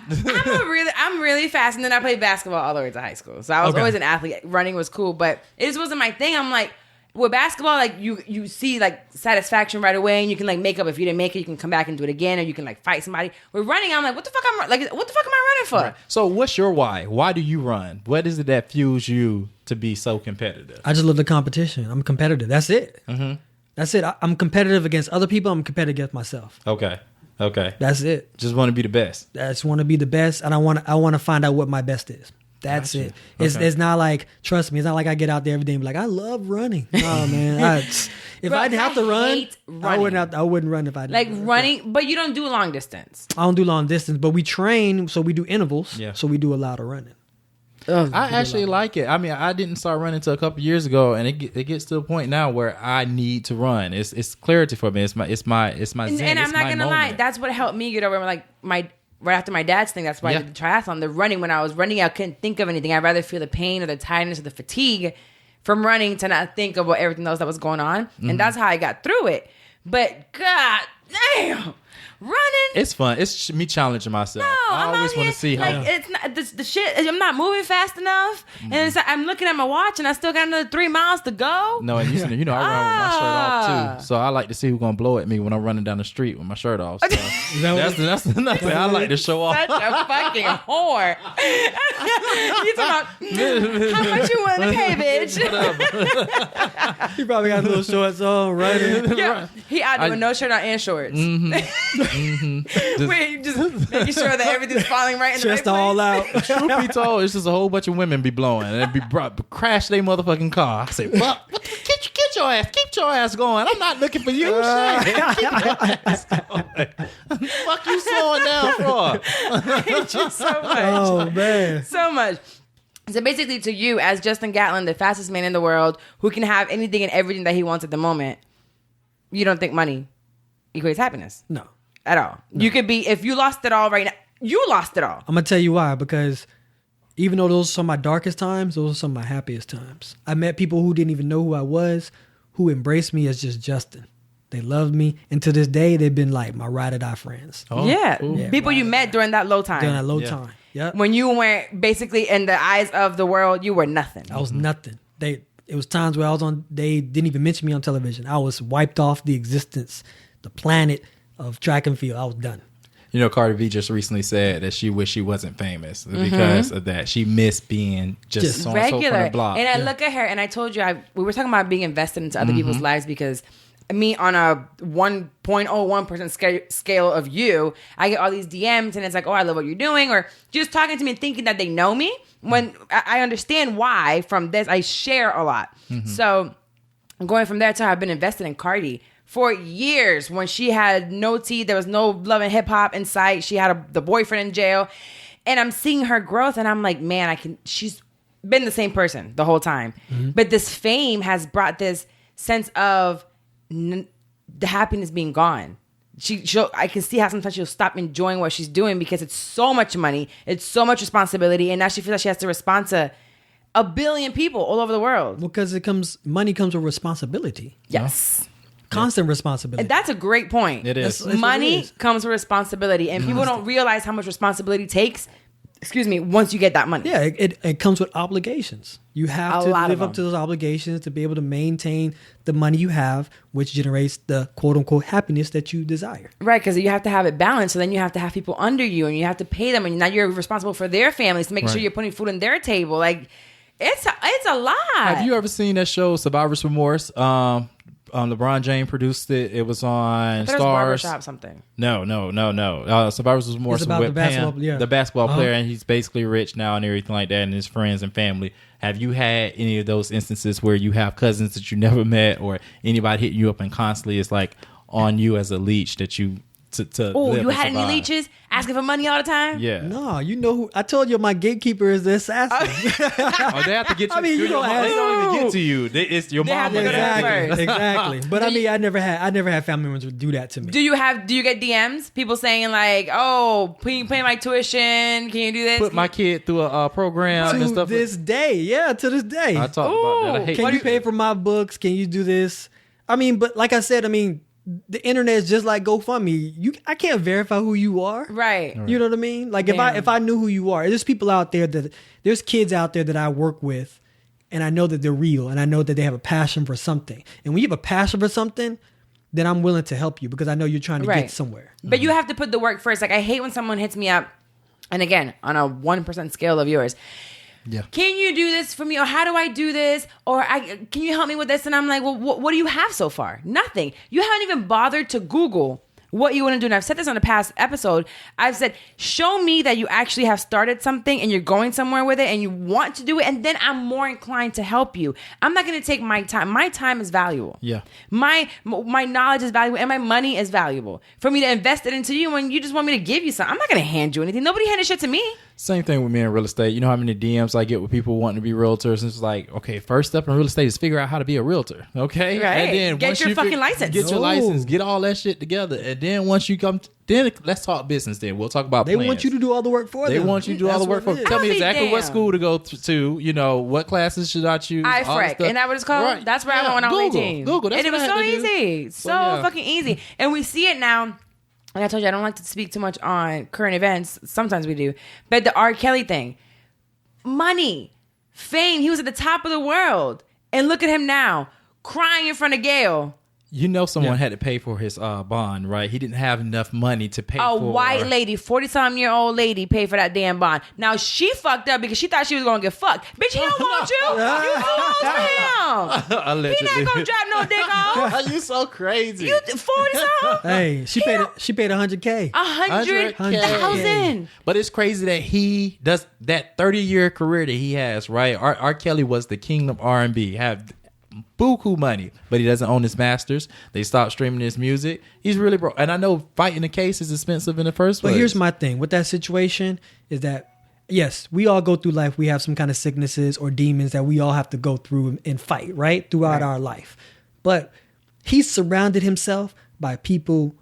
really fast, and then I played basketball all the way to high school. So I was always an athlete. Running was cool, but it just wasn't my thing. I'm like, with basketball, like you see like satisfaction right away, and you can like make up if you didn't make it, you can come back and do it again, or you can like fight somebody. With running, I'm like, what the fuck am I running for? Right. So what's your why? Why do you run? What is it that fuels you to be so competitive? I just love the competition. I'm competitive. That's it. Mm-hmm. That's it. I'm competitive against other people. I'm competitive against myself. Okay. That's it. Just want to be the best. I just want to be the best, and I want to find out what my best is. That's it. It's not like, trust me, it's not like I get out there every day and be like, I love running. Oh man, if I didn't have to run, I wouldn't run if I didn't. Like running, but you don't do long distance. I don't do long distance, but we train, so we do intervals. Yeah. So we do a lot of running. I actually like it. I mean, I didn't start running until a couple of years ago, and it gets to a point now where I need to run. It's clarity for me. It's my zen. And I'm not gonna lie, that's what helped me get over like right after my dad's thing. That's why I did the triathlon. The running, when I was running, I couldn't think of anything. I'd rather feel the pain or the tiredness or the fatigue from running to not think about everything else that was going on. Mm-hmm. And that's how I got through it. But God damn. Running, it's fun. It's me challenging myself. No, I always want to see how. Like, it's not the shit. I'm not moving fast enough, and it's like, I'm looking at my watch, and I still got another 3 miles to go. No, and I run with my shirt off too, so I like to see who's gonna blow at me when I'm running down the street with my shirt off. So that's another thing I like to show off. Such a fucking whore. You talking about how much you willing to pay, bitch? He probably got little shorts on, right? Yeah, he out there with no shirt on and shorts. Wait, just making sure that everything's falling right in the right Chest all out. Truth be told, it's just a whole bunch of women be blowing and crash their motherfucking car. I say, fuck, get your ass, keep your ass going. I'm not looking for you. Shit. Keep your ass going. Fuck you slowing down for? I hate you so much. Oh man, so much. So basically, to you, as Justin Gatlin, the fastest man in the world, who can have anything and everything that he wants at the moment, you don't think money equates happiness? No. At all. No. You could be, if you lost it all right now, you lost it all. I'm going to tell you why, because even though those are some of my darkest times, those are some of my happiest times. I met people who didn't even know who I was, who embraced me as just Justin. They loved me. And to this day, they've been like my ride or die friends. Oh, yeah. People you met during that low time. During that low time. Yep. When you weren't, basically in the eyes of the world, you were nothing. I was nothing. It was times where they didn't even mention me on television. I was wiped off the existence, the planet of track and field. I was done. You know, Cardi B just recently said that she wished she wasn't famous because of that. She missed being just so-and-so from the block. And I look at her, and I told you, we were talking about being invested into other people's lives, because me on a 1.01% scale of you, I get all these DMs and it's like, oh, I love what you're doing, or just talking to me and thinking that they know me, when I understand why from this. I share a lot. So going from there to I've been invested in Cardi for years. When she had no tea, there was no love and hip hop in sight. She had the boyfriend in jail, and I'm seeing her growth, and I'm like, man, she's been the same person the whole time. But this fame has brought this sense of the happiness being gone. I can see how sometimes she'll stop enjoying what she's doing because it's so much money, it's so much responsibility, and now she feels like she has to respond to 1 billion people all over the world. Because money comes with responsibility. Yes. Constant responsibility. And that's a great point. It is. That's money comes with responsibility, and people don't realize how much responsibility takes. Once you get that money. Yeah, it comes with obligations. You have to live up to those obligations to be able to maintain the money you have, which generates the quote unquote happiness that you desire. Right, because you have to have it balanced. So then you have to have people under you, and you have to pay them, and now you're responsible for their families to make sure you're putting food on their table. Like, it's a lot. Have you ever seen that show, Survivor's Remorse? LeBron James produced it. It was on Stars. Barbershop something. No. Survivor's Remorse about with the basketball, Pam, the basketball player, and he's basically rich now and everything like that, and his friends and family. Have you had any of those instances where you have cousins that you never met, or anybody hitting you up and constantly is like on you as a leech that you Oh, you had any leeches asking for money all the time? Yeah. No, you know who? I told you my gatekeeper is the assassin. They have to get you. I mean, they don't even get to you. It's your mom. Exactly. But I never had family members do that to me. Do you get DMs? People saying like, "Oh, can you pay my tuition? Can you do this? Put my kid through a program and stuff." To this day. I talked about that. I hate Can you pay for my books? Can you do this? I mean, but like I said, the internet is just like GoFundMe. I can't verify who you are. Right. You know what I mean? Like if I knew who you are, there's people out there there's kids out there that I work with, and I know that they're real, and I know that they have a passion for something. And when you have a passion for something, then I'm willing to help you because I know you're trying to get somewhere. But you have to put the work first. Like, I hate when someone hits me up, and again, on a 1% scale of yours. Yeah. Can you do this for me? Or how do I do this? Or can you help me with this? And I'm like, well, what do you have so far? Nothing. You haven't even bothered to Google what you want to do. And I've said this on a past episode. I've said, show me that you actually have started something and you're going somewhere with it and you want to do it. And then I'm more inclined to help you. I'm not going to take my time. My time is valuable. Yeah. My knowledge is valuable and my money is valuable. For me to invest it into you when you just want me to give you something, I'm not going to hand you anything. Nobody handed shit to me. Same thing with me in real estate. You know how many DMs I get with people wanting to be realtors? And it's like, okay, first step in real estate is figure out how to be a realtor. Okay? Right. And then get your fucking license. Get your license. Get all that shit together. And then once you come, then let's talk business then. We'll talk about plans. They want you to do all the work for them. They want you to do all the work for them. Tell me exactly what school to go to. You know, what classes should I choose? IFREC. Isn't that what it's called? Right. That's where I went when I was 18. Google. That's and it was so easy. So fucking easy. And we see it now. Like I told you, I don't like to speak too much on current events. Sometimes we do. But the R. Kelly thing. Money. Fame. He was at the top of the world. And look at him now. Crying in front of Gayle. You know someone had to pay for his bond, right? He didn't have enough money to pay for. A white lady, 40-something-year-old lady paid for that damn bond. Now, she fucked up because she thought she was going to get fucked. Bitch, he don't want you. You too old for him. Allegedly. He not going to drop no dick off. You so crazy. You 40-something? Hey, she paid $100K. $100,000. But it's crazy that he does that 30-year career that he has, right? R. Kelly was the king of R&B. Have buku money, but he doesn't own his masters. They stopped streaming his music. He's really broke. And I know fighting the case is expensive in the first place. But here's my thing with that situation is that, yes, we all go through life. We have some kind of sicknesses or demons that we all have to go through and fight, right? Throughout our life. But he surrounded himself by people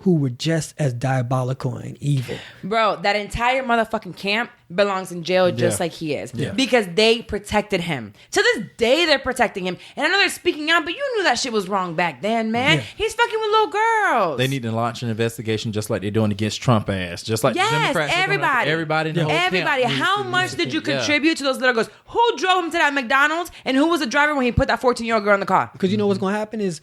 who were just as diabolical and evil. Bro, that entire motherfucking camp belongs in jail just like he is. Yeah. Because they protected him. To this day, they're protecting him. And I know they're speaking out, but you knew that shit was wrong back then, man. Yeah. He's fucking with little girls. They need to launch an investigation just like they're doing against Trump ass. Just like the Democrats. Everybody. In the whole everybody. camp. How much did you contribute to those little girls? Who drove him to that McDonald's? And who was the driver when he put that 14-year-old girl in the car? Because you know what's going to happen is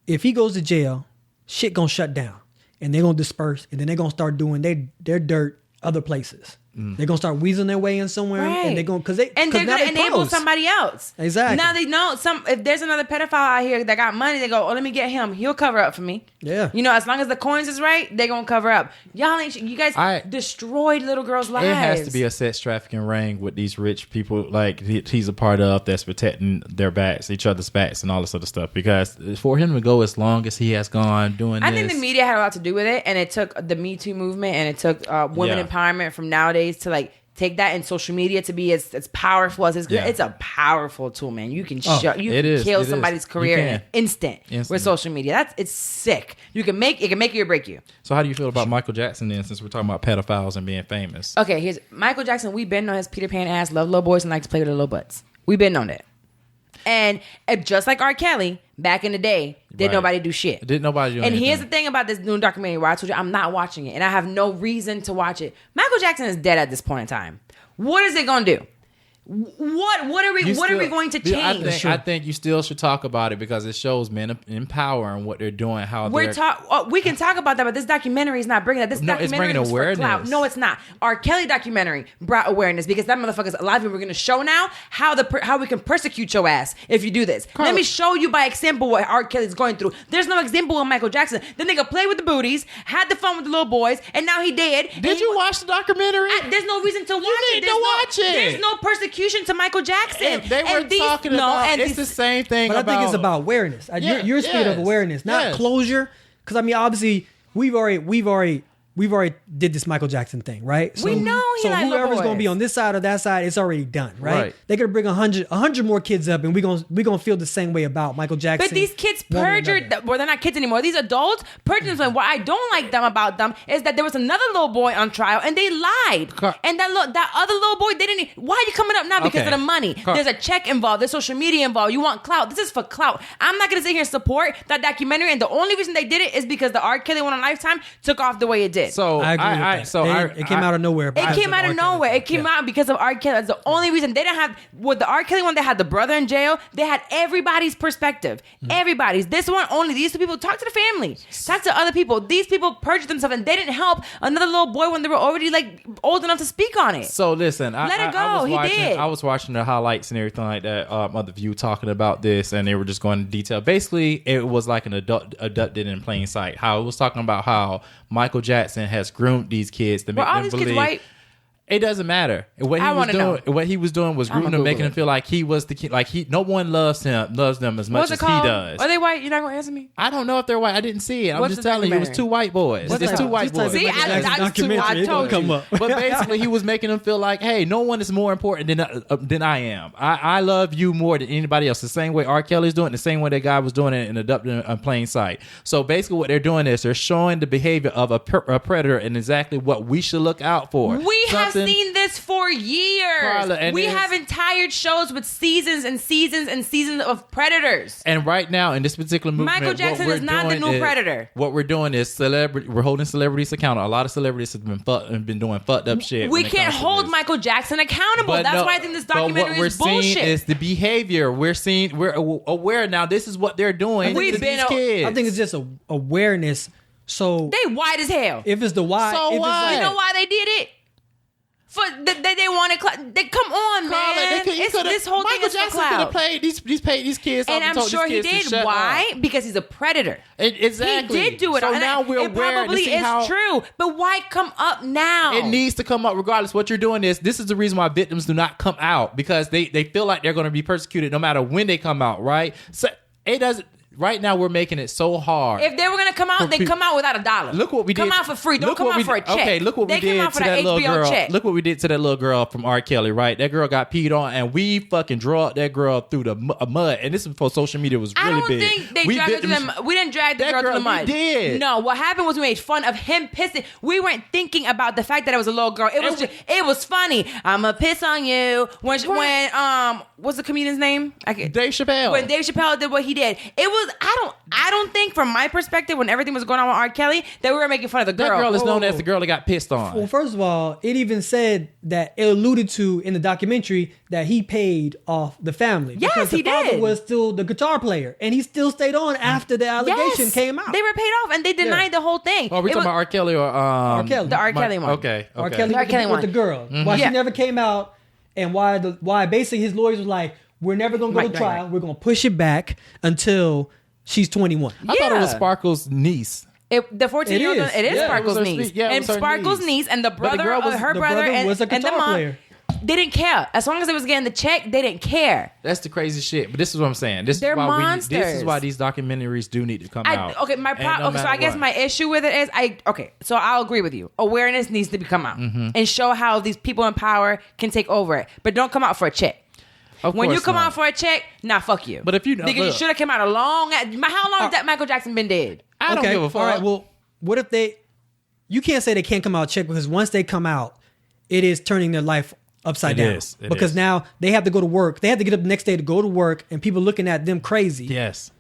if he goes to jail, shit going to shut down. And they're going to disperse. And then they're going to start doing their dirt other places. They're gonna start weaseling their way in somewhere, and they're gonna they're gonna enable somebody else. Exactly. Now they know if there's another pedophile out here that got money, they go, oh, let me get him. He'll cover up for me. Yeah. As long as the coins is right, they're gonna cover up. You guys destroyed little girls' lives. It has to be a sex trafficking ring with these rich people like he's a part of that's protecting their backs, each other's backs, and all this other stuff. Because for him to go as long as he has gone doing this, I think the media had a lot to do with it, and it took the Me Too movement, and it took women empowerment from nowadays to like take that in social media to be as powerful as it's a powerful tool, man. You can kill somebody's career in an instant with social media. It's sick. It can make you or break you. So how do you feel about Michael Jackson then, since we're talking about pedophiles and being famous? Okay, here's Michael Jackson. We've been on his Peter Pan ass, love little boys and like to play with their little butts. We've been on it. And just like R. Kelly, back in the day, nobody do shit. Didn't nobody do anything. And here's the thing about this new documentary where I told you I'm not watching it, and I have no reason to watch it. Michael Jackson is dead at this point in time. What is it going to do? What are we going to change? I think you still should talk about it because it shows men in power and what they're doing. We can talk about that, but this documentary is not bringing that. This documentary it's bringing awareness. For clout. No, it's not. R. Kelly documentary brought awareness because that motherfuckers. A lot of people are going to show now how we can persecute your ass if you do this. Carla. Let me show you by example what R. Kelly's going through. There's no example of Michael Jackson. The nigga played with the booties, had the fun with the little boys, and now he dead. Did you watch the documentary? There's no reason to watch it. You need to watch it. There's no persecution to Michael Jackson. They were talking about it's the same thing. But I think it's about awareness. You're speaking of awareness, not closure. Because I mean, obviously, we've already did this Michael Jackson thing, right? We know he like whoever's going to be on this side or that side, it's already done, right? They're going to bring 100 more kids up, and we're going to feel the same way about Michael Jackson. But these kids perjured, well, they're not kids anymore. These adults perjured them. What I don't like about them is that there was another little boy on trial, and they lied. And that other little boy, they didn't. Why are you coming up now? Because of the money. There's a check involved. There's social media involved. You want clout. This is for clout. I'm not going to sit here and support that documentary, and the only reason they did it is because the R. Kelly one on Lifetime took off the way it did. So I agree with that. It came out of nowhere. It came out of nowhere. It came out because of R. Kelly. That's the only reason. They didn't have, with the R. Kelly one, they had the brother in jail. They had everybody's perspective. Everybody's. This one, only these two people. Talk to the family. Talk to other people. These people perjured themselves, and they didn't help another little boy when they were already like old enough to speak on it. So listen, let it go. I was watching the highlights and everything like that. Other View talking about this, and they were just going into detail. Basically, it was like an abducted in plain sight. How it was talking about how Michael Jackson has groomed these kids to make them believe. White? It doesn't matter. What he was doing was grooming them, making them feel like he was the kid. Like no one loves them as much as he does. Are they white? You're not gonna answer me. I don't know if they're white. I didn't see it. I'm just telling you, it was two white boys. It's two white boys. See, I told you. But basically, he was making them feel like, hey, no one is more important than I am. I love you more than anybody else. The same way R. Kelly's doing it, the same way that guy was doing it in abducting in plain sight. So basically, what they're doing is they're showing the behavior of a predator and exactly what we should look out for. We have seen this for years. Carla, we have entire shows with seasons and seasons and seasons of predators. And right now, in this particular movement, Michael Jackson is not the new predator. What we're doing is we're holding celebrities accountable. A lot of celebrities have been doing fucked up shit. We can't hold Michael Jackson accountable. That's why I think this documentary is bullshit. What we're seeing is the behavior. We're aware now. This is what they're doing to these kids. I think it's just awareness. So they white as hell. If it's the why, so what? You know why they did it? They wanted clout. Come on, man. This whole Michael thing is Jackson for could have clout. played these kids, and I'm sure he did. Why? Because he's a predator. Exactly. He did do it. So now we're aware. It probably is true. But why come up now? It needs to come up regardless. What you're doing is this is the reason why victims do not come out, because they feel like they're going to be persecuted no matter when they come out. Right? So it doesn't. Right now, we're making it so hard. If they were going to come out, they'd come out without $1. Look what we did. Come out for free. Don't come out for a check. Okay, look what we did to that little girl. Check. Look what we did to that little girl from R. Kelly, right? That girl got peed on, and we fucking drugged that girl through the mud. And this is before social media was really big. I don't think they dragged her through the mud. We didn't drag the girl through the mud. We did. No, what happened was we made fun of him pissing. We weren't thinking about the fact that it was a little girl. It was funny. I'ma piss on you. When what's the comedian's name? Dave Chappelle. When Dave Chappelle did what he did, it I don't think from my perspective when everything was going on with R. Kelly that we were making fun of the girl. That girl is known as the girl that got pissed on. Well, first of all, it even said that it alluded to in the documentary that he paid off the family. Yes, because the father was still the guitar player, and he still stayed on after the allegation came out. They were paid off, and they denied the whole thing. Oh, are we talking about R. Kelly or R. Kelly? The R. Kelly one. Okay. R. Kelly with the girl. Why she never came out, and why basically his lawyers was like, we're never going to go to trial. We're going to push it back until she's 21. I thought it was Sparkle's niece. The 14-year-old, it is Sparkle's niece. And Sparkle's niece and the brother, her brother, and the mom, player. They didn't care. As long as they was getting the check, they didn't care. That's the crazy shit. But this is what I'm saying. This is why these documentaries do need to come out. Okay, so I guess my issue with it is, so I'll agree with you. Awareness needs to come out and show how these people in power can take over it. But don't come out for a check. When you come out for a check, fuck you. But if you because you should have come out how long has that Michael Jackson been dead? I don't give a fuck. All right, well, what if you can't say they can't come out check because once they come out, it is turning their life upside down. Because now they have to go to work. They have to get up the next day to go to work, and people looking at them crazy. Yes.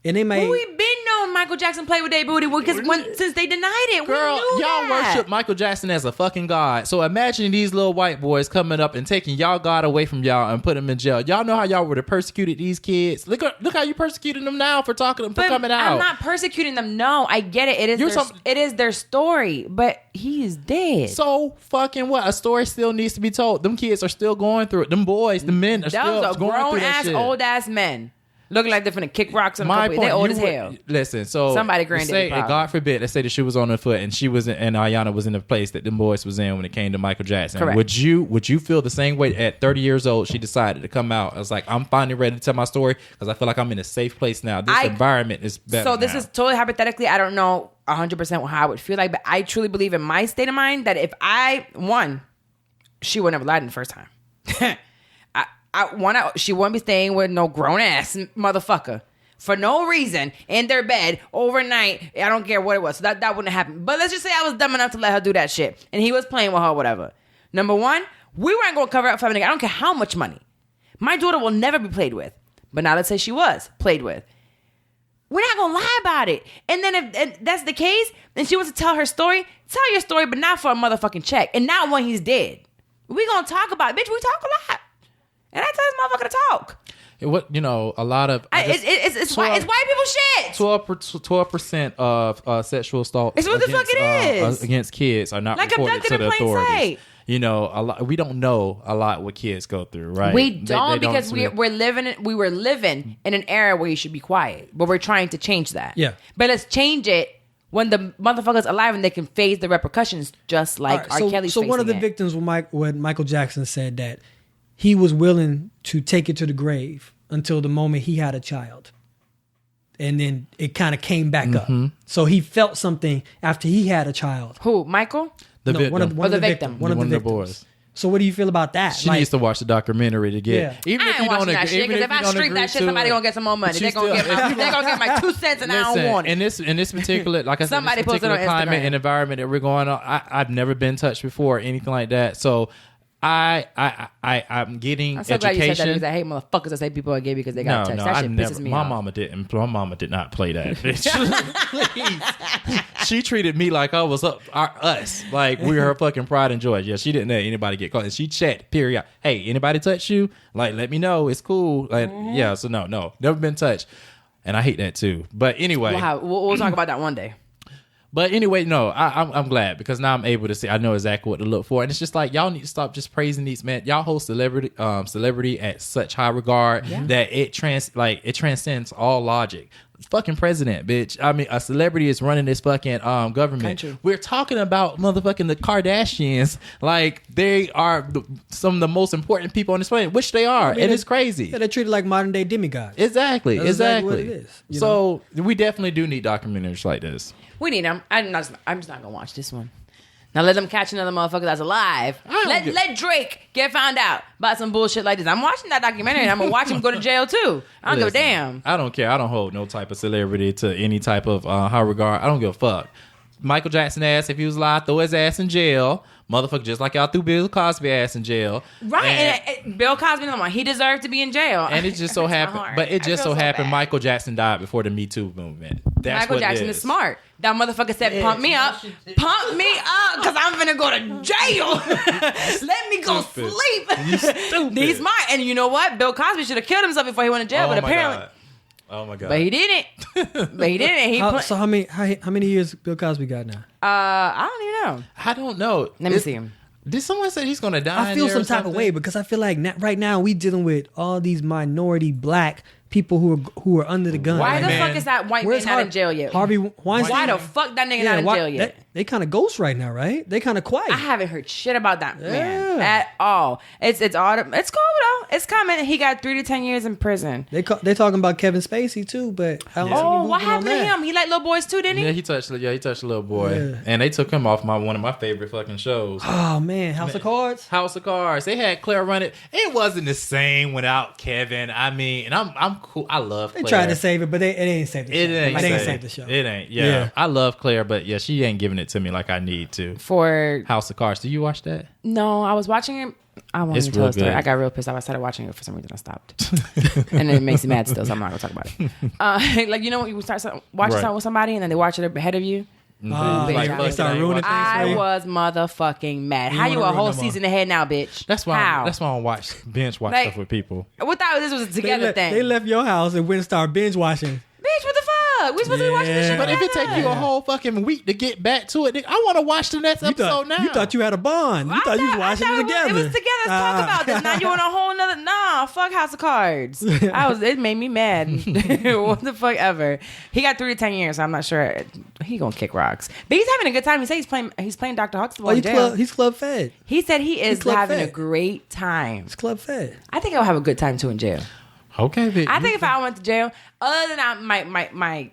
And they may. We've been knowing Michael Jackson played with their booty because since they denied it, girl, we knew y'all worship Michael Jackson as a fucking god. So imagine these little white boys coming up and taking y'all god away from y'all and put them in jail. Y'all know how y'all would have persecuted these kids. Look how you persecuting them now for coming out. I'm not persecuting them. No, I get it. It is their story, but he is dead. So fucking what? A story still needs to be told. Them kids are still going through it. Them boys, the men are still going through that shit. Grown ass, old ass men. Looking like they're finna kick rocks on a couple. They're old as hell. Listen, so somebody granddaddy. God forbid, let's say the shoe was on her foot and she was and Ayana was in the place that them boys was in when it came to Michael Jackson. Correct. Would you feel the same way at 30 years old? She decided to come out. I was like, I'm finally ready to tell my story because I feel like I'm in a safe place now. This environment is better. So this is totally hypothetically. I don't know 100% how I would feel like, but I truly believe in my state of mind that if she would never lied in the first time. She wouldn't be staying with no grown ass motherfucker for no reason in their bed overnight. I don't care what it was. So that wouldn't happen. But let's just say I was dumb enough to let her do that shit. And he was playing with her or whatever. Number one, we weren't going to cover up for everything. I don't care how much money. My daughter will never be played with. But now let's say she was played with. We're not going to lie about it. And then if that's the case, and she wants to tell her story, tell your story, but not for a motherfucking check. And not when he's dead. We going to talk about it. Bitch, we talk a lot. And I tell this motherfucker to talk. A lot of it's white people shit. 12% of sexual assault. It's what the fuck it is against kids are not like reported to the authorities. Sight. A lot. We don't know a lot what kids go through, right? We don't because we were living in an era where you should be quiet, but we're trying to change that. Yeah, but let's change it when the motherfucker's alive and they can face the repercussions, just like R. Kelly's. So one of the victims, when Michael Jackson said that he was willing to take it to the grave until the moment he had a child. And then it kind of came back up. So he felt something after he had a child. Who? Michael? One of the victims. One of the victims. So what do you feel about that? She needs to watch the documentary to get. Even if you don't agree, that shit, because if I stream that shit, somebody gonna get some more money. They're gonna get my 2 cents, and I don't want it. In this particular, like I said, somebody this particular climate and environment that we're going on, I've never been touched before or anything like that. So I'm getting I'm so education. glad you said that because I hate motherfuckers that say people are gay because they got touched. That shit pisses me off. My mama did not play that. Please. She treated me like I was us. Like we were her fucking pride and joy. Yeah, she didn't let anybody get caught. And she checked, period. Hey, anybody touch you? Like, let me know. It's cool. Like, yeah, so no. Never been touched. And I hate that too. But anyway. We'll talk about that one day. But anyway, no, I'm glad because now I'm able to see. I know exactly what to look for, and it's just like y'all need to stop just praising these men. Y'all hold celebrity at such high regard that it transcends all logic. Fucking president, bitch. I mean, a celebrity is running this fucking government. Country. We're talking about motherfucking the Kardashians, like they are some of the most important people on this planet, which they are, and it's crazy. Yeah, they're treated like modern day demigods. Exactly. That's exactly what it is. So we definitely do need documentaries like this. We need them. I'm just not gonna watch this one. Now let them catch another motherfucker that's alive. Let Drake get found out about some bullshit like this. I'm watching that documentary and I'm gonna watch him go to jail too. I don't give a damn. I don't care. I don't hold no type of celebrity to any type of high regard. I don't give a fuck. Michael Jackson ass, if he was alive, throw his ass in jail. Motherfucker, just like y'all threw Bill Cosby ass in jail. Right. And Bill Cosby, he deserved to be in jail. And it just so happened, but it just so happened Michael Jackson died before the Me Too movement. That's Michael Jackson is smart. That motherfucker said, pump me up, because I'm finna go to jail. Let me go sleep. You stupid. He's smart. And you know what? Bill Cosby should have killed himself before he went to jail, but apparently... God. Oh my God. But he didn't. So how many years Bill Cosby got now? I don't even know. I don't know. Let me see him. Did someone say he's gonna die? I feel some type of way because I feel like right now we dealing with all these minority black people who are under the gun. Why the fuck is that white man not in jail yet? Harvey Weinstein. Why the fuck that nigga not in jail yet? They kind of ghost right now, right? They kind of quiet. I haven't heard shit about that man at all. It's cool though. It's coming. He got 3 to 10 years in prison. They talking about Kevin Spacey too, but what happened to him? He liked little boys too, didn't he? Yeah, he touched a little boy, and they took him off one of my favorite fucking shows. Oh man, House of Cards. House of Cards. They had Claire run it. It wasn't the same without Kevin. I mean, and I'm cool. I love Claire. They tried to save it, but it ain't saved the show. It ain't saved the show. It ain't. Yeah, I love Claire, but yeah, she ain't giving it to me like I need to. For House of Cards. Do you watch that? No, I was watching it. I won't even tell a story. I got real pissed off. I started watching it for some reason. I stopped, and it makes me mad still. So I'm not gonna talk about it. Like when you start watching something with somebody, and then they watch it ahead of you. They start ruining things. I was motherfucking mad. How you a whole season ahead now, bitch? That's why I binge watch stuff with people. We thought this was a together thing. They left your house and went and started binge watching. Bitch, what the fuck? We supposed to be watching this shit But together. if it take you a whole fucking week to get back to it, I want to watch the next episode now. You thought you had a bond. You thought you was watching it together. It was together. Let's talk about this. Now you on a whole nother... Nah, fuck House of Cards. It made me mad. What the fuck ever. He got 3 to 10 years, so I'm not sure. He gonna kick rocks. But he's having a good time. He said he's playing Dr. Huxtable in jail. He's club fed. He said he is having a great time. He's club fed. I think I'll have a good time too in jail. Okay, bitch. I think if I went to jail, other than that, my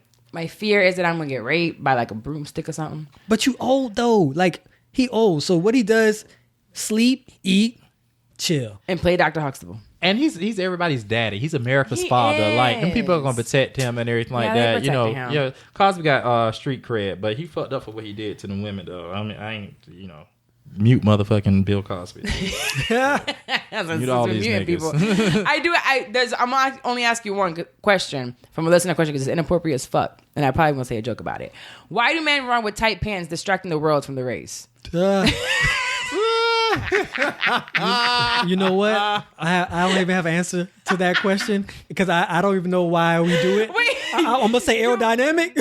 fear is that I'm gonna get raped by like a broomstick or something. But you old though. Like he old. So what he does, sleep, eat, chill. And play Dr. Huxtable. And he's everybody's daddy. He's America's father. Like, them people are gonna protect him and everything like that. You know, him. Cosby got street cred, but he fucked up for what he did to them women though. I mean, I ain't, mute motherfucking Bill Cosby. Mute all these niggas. People. I'm gonna only ask you one question from a listener question because it's inappropriate as fuck, and I probably won't say a joke about it. Why do men run with tight pants distracting the world from the race? You know what? I don't even have an answer to that question because I don't even know why we do it. I'm gonna say aerodynamic.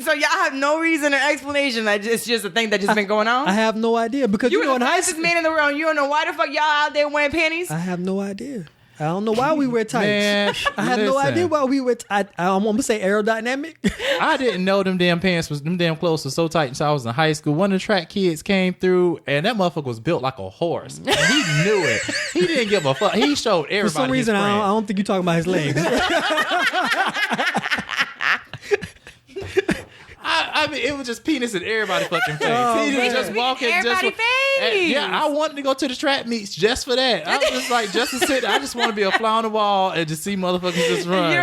So y'all have no reason or explanation. It's just a thing that just been going on. I have no idea because you know in high school, man in the world. You don't know why the fuck y'all out there wearing panties. I have no idea. I don't know why we wear tights. Man, I have no idea why we wear tights. I'm gonna say aerodynamic. I didn't know them damn clothes were so tight until I was in high school. One of the track kids came through, and that motherfucker was built like a horse. And he knew it. He didn't give a fuck. He showed everybody. For some reason, I don't think you're talking about his legs. I mean, it was just penis in everybody's fucking face. He was just walking. Face. I wanted to go to the track meets just for that. I was just like, just to sit. I just want to be a fly on the wall and just see motherfuckers just run. You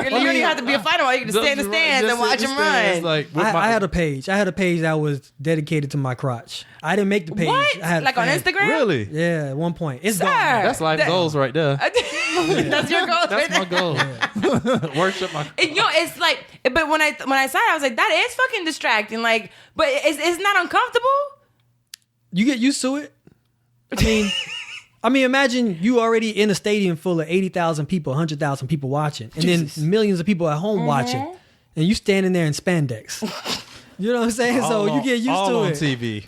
don't even have to be a fighter. You can just stay in the stands and watch them run. Like, I had a page. I had a page that was dedicated to my crotch. I didn't make the page. What? I had like on Instagram? Really? Yeah, at one point. It's Sir, gone. That's life goals right there. That's your goal. That's my goal. Worship my. It's like, but when I saw it, I was like, that is fucking distracting. Like, but it's not uncomfortable. You get used to it. I mean, imagine you already in a stadium full of 80,000 people, 100,000 people watching, and then millions of people at home watching, and you standing there in spandex. You know what I'm saying? You get used to it. All on TV.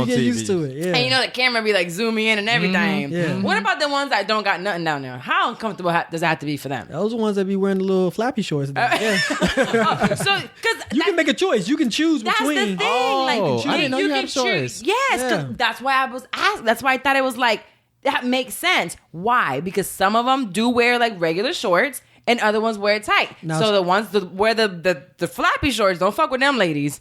You get used to it, yeah. And the camera be like zooming in and everything. Yeah. What about the ones that don't got nothing down there? How uncomfortable does it have to be for them? Those are the ones that be wearing the little flappy shorts. Yeah. Because you can make a choice. You can choose between. That's the thing. I didn't know you had a choice. Yes, Yeah. that's why I was asked. That's why I thought it was like, that makes sense. Why? Because some of them do wear like regular shorts and other ones wear tight. So the ones that wear the flappy shorts, don't fuck with them ladies.